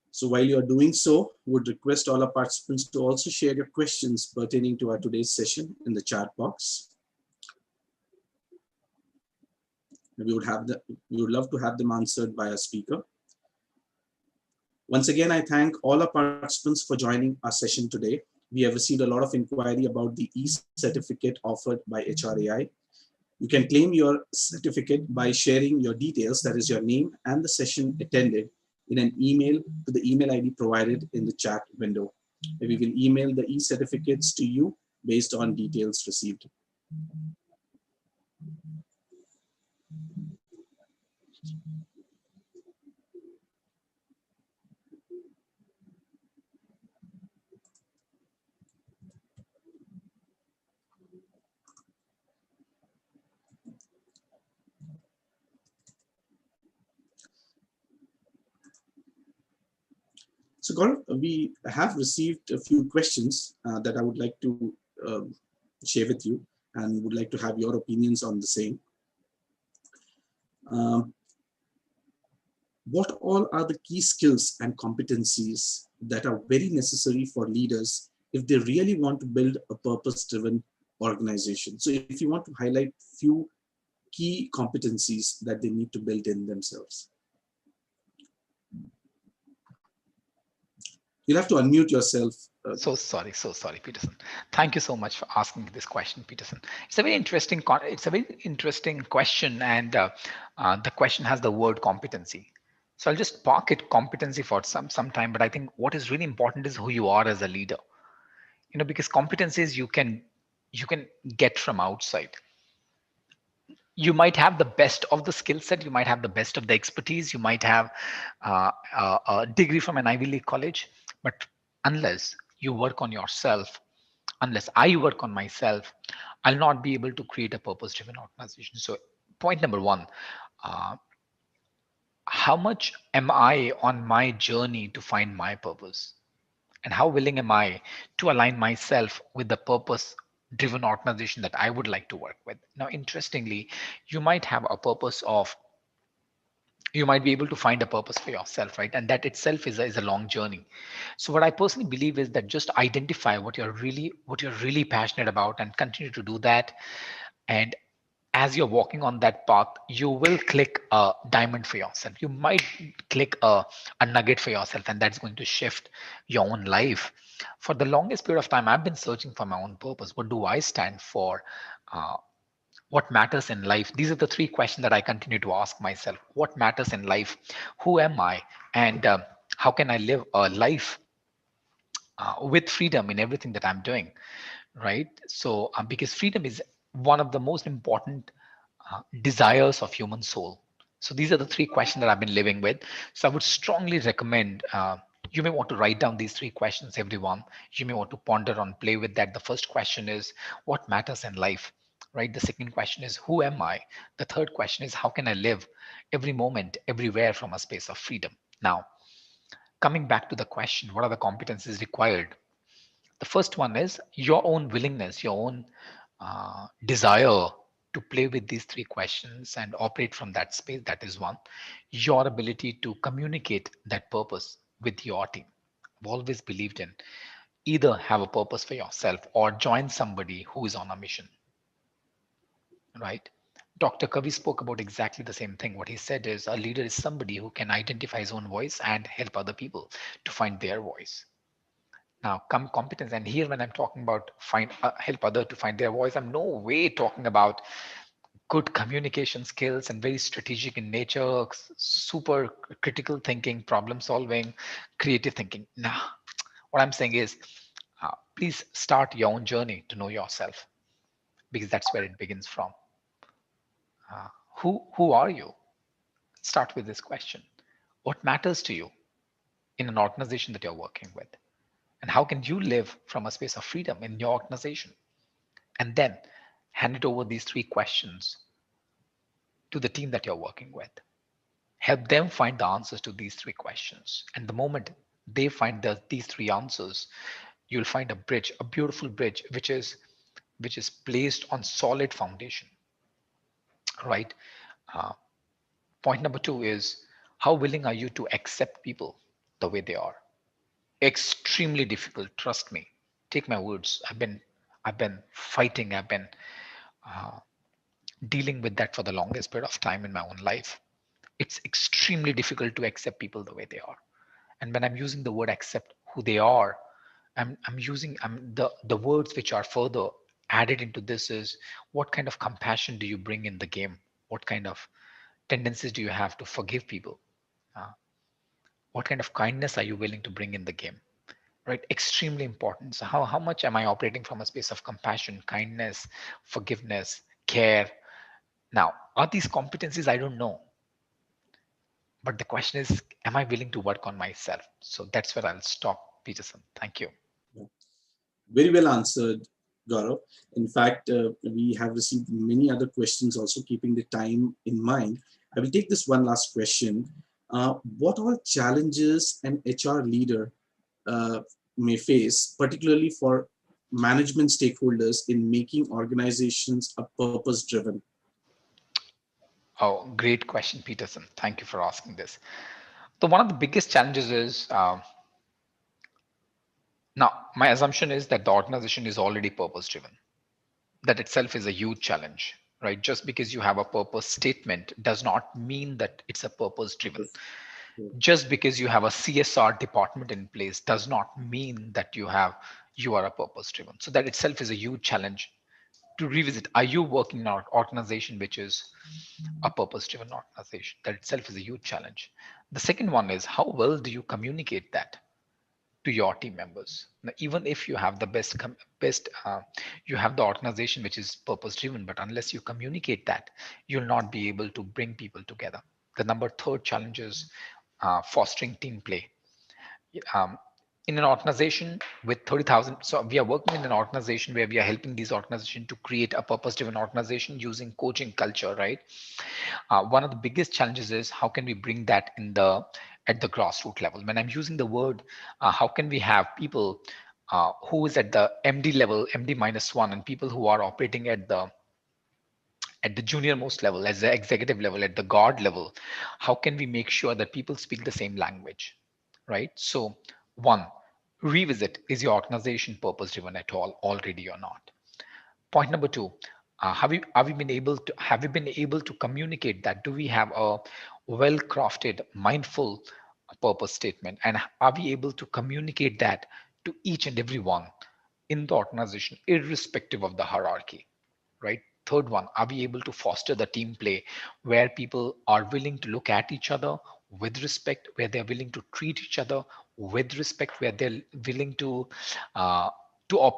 So while you are doing so, would request all our participants to also share your questions pertaining to our today's session in the chat box. We would love to have them answered by a speaker. Once again, I thank all our participants for joining our session today. We have received a lot of inquiry about the e-certificate offered by HRAI. You can claim your certificate by sharing your details, that is your name and the session attended, in an email to the email ID provided in the chat window. We will email the e-certificates to you based on details received. So Gaurav, we have received a few questions that I would like to share with you and would like to have your opinions on the same. What all are the key skills and competencies that are very necessary for leaders if they really want to build a purpose-driven organization? So if you want to highlight few key competencies that they need to build in themselves. You'll have to unmute yourself. So sorry, Peterson. Thank you so much for asking this question, Peterson. It's a very interesting question, and the question has the word competency. So I'll just park it competency for some time, but I think what is really important is who you are as a leader. Because competencies you can get from outside. You might have the best of the skill set, you might have the best of the expertise, you might have a degree from an Ivy League college, but unless you work on yourself, unless I work on myself, I'll not be able to create a purpose driven organization. So point number one, uh, how much am I on my journey to find my purpose? And how willing am I to align myself with the purpose driven organization that I would like to work with? Now, interestingly, you might have a purpose of, you might be able to find a purpose for yourself, right? And that itself is a long journey. So what I personally believe is that just identify what you're really passionate about and continue to do that. And as you're walking on that path, you will click a diamond for yourself. You might click a nugget for yourself, and that's going to shift your own life. For the longest period of time, I've been searching for my own purpose. What do I stand for? Uh, what matters in life? These are the three questions that I continue to ask myself. What matters in life? Who am I? And how can I live a life with freedom in everything that I'm doing? Right? So, because freedom is one of the most important desires of human soul. So these are the three questions that I've been living with. So I would strongly recommend, you may want to write down these three questions, everyone. You may want to ponder on, play with that. The first question is, what matters in life? Right? The second question is, who am I? The third question is, how can I live every moment, everywhere from a space of freedom? Now, coming back to the question, what are the competencies required? The first one is your own willingness, your own desire to play with these three questions and operate from that space. That is one. Your ability to communicate that purpose with your team. I've always believed in either have a purpose for yourself or join somebody who is on a mission, right? Dr. Kavi spoke about exactly the same thing. What he said is a leader is somebody who can identify his own voice and help other people to find their voice. Now, come competence, and here when I'm talking about find help other to find their voice, I'm no way talking about good communication skills and very strategic in nature, super critical thinking, problem solving, creative thinking. Nah, what I'm saying is, please start your own journey to know yourself, because that's where it begins from. Who are you? Start with this question. What matters to you in an organization that you're working with? And how can you live from a space of freedom in your organization? And then hand it over these three questions to the team that you're working with. Help them find the answers to these three questions. And the moment they find these three answers, you'll find a bridge, a beautiful bridge, which is placed on solid foundation, right? Uh, Point number two is, how willing are you to accept people the way they are? Extremely difficult, trust me. Take my words. I've been fighting. I've been uh, dealing with that for the longest period of time in my own life. It's extremely difficult to accept people the way they are. And when I'm using the word accept who they are, I'm using the words which are further added into this is, what kind of compassion do you bring in the game? What kind of tendencies do you have to forgive people? Uh, what kind of kindness are you willing to bring in the game? Right? Extremely important. So how much am I operating from a space of compassion, kindness, forgiveness, care? Now, are these competencies? I don't know. But the question is, am I willing to work on myself? So that's where I'll stop, Peterson. Thank you. Yeah. Very well answered, Gaurav. In fact, we have received many other questions also, keeping the time in mind. I will take this one last question. What all challenges an HR leader uh, may face, particularly for management stakeholders in making organizations a purpose driven? Oh, great question, Peterson. Thank you for asking this. So one of the biggest challenges is, now my assumption is that the organization is already purpose driven. That itself is a huge challenge, right? Just because you have a purpose statement does not mean that it's a purpose driven. Just because you have a CSR department in place does not mean that you are a purpose driven. So that itself is a huge challenge. to revisit, are you working in an organization which is a purpose driven organization? That itself is a huge challenge. The second one is, how well do you communicate that to your team members? Now, even if you have the you have the organization which is purpose driven, but unless you communicate that, you'll not be able to bring people together. The number third challenge is fostering team play. um, in an organization with 30,000, so we are working in an organization where we are helping these organizations to create a purpose driven organization using coaching culture, right? One of the biggest challenges is how can we bring that in the at the grassroots level. When I'm using the word, how can we have people who is at the MD level, MD minus one, and people who are operating at the junior most level, as the executive level, at the god level, how can we make sure that people speak the same language, right? So one, revisit, is your organization purpose driven at all already or not? Point number two, have we been able to communicate that? Do we have a well crafted mindful purpose statement, and are we able to communicate that to each and every one in the organization irrespective of the hierarchy, right? Third one, are we able to foster the team play where people are willing to look at each other with respect, where they're willing to treat each other with respect, where they're willing uh, to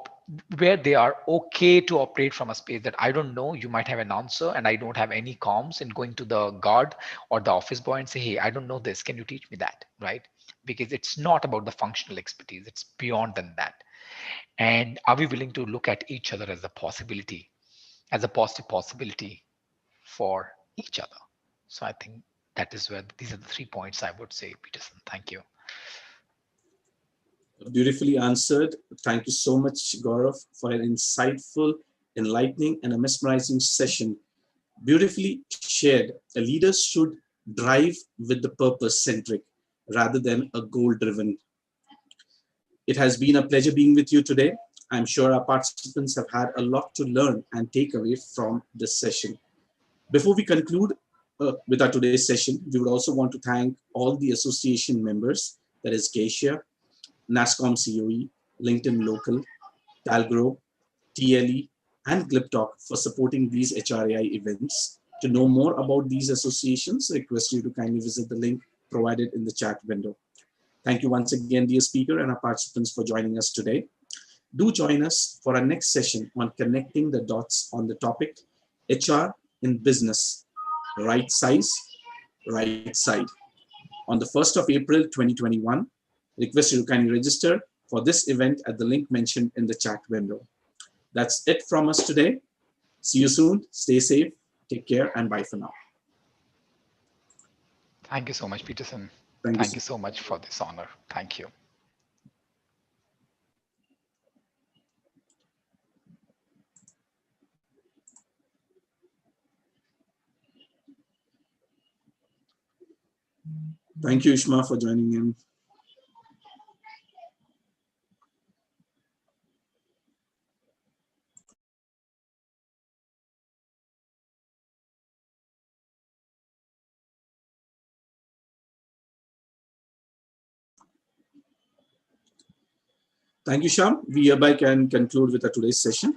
where they are okay to operate from a space that I don't know, you might have an answer and I don't have any comms, and going to the guard or the office boy and say, hey, I don't know this, can you teach me that, right? Because it's not about the functional expertise, it's beyond than that. And are we willing to look at each other as a possibility, as a positive possibility for each other? So I think that is where these are the 3 points I would say, Peterson. Thank you. Beautifully answered. Thank you so much, Gaurav, for an insightful, enlightening, and a mesmerizing session. Beautifully shared. A leader should drive with the purpose centric rather than a goal driven. It has been a pleasure being with you today. I'm sure our participants have had a lot to learn and take away from this session. Before we conclude with our today's session, we would also want to thank all the association members, that is Geisha, NASCOM COE, LinkedIn Local, Talgrow, TLE, and GlipTalk for supporting these HRAI events. To know more about these associations, I request you to kindly visit the link provided in the chat window. Thank you once again, dear speaker and our participants, for joining us today. Do join us for our next session on connecting the dots on the topic HR in business, right size, right side, on the 1st of April 2021. Request you to kindly register for this event at the link mentioned in the chat window. That's it from us today. See you soon. Stay safe. Take care and bye for now. Thank you so much, Peterson. Thank you. Thank you so much for this honor. Thank you. Thank you, Ishma, for joining in. Thank you, Sham. We hereby can conclude with our today's session.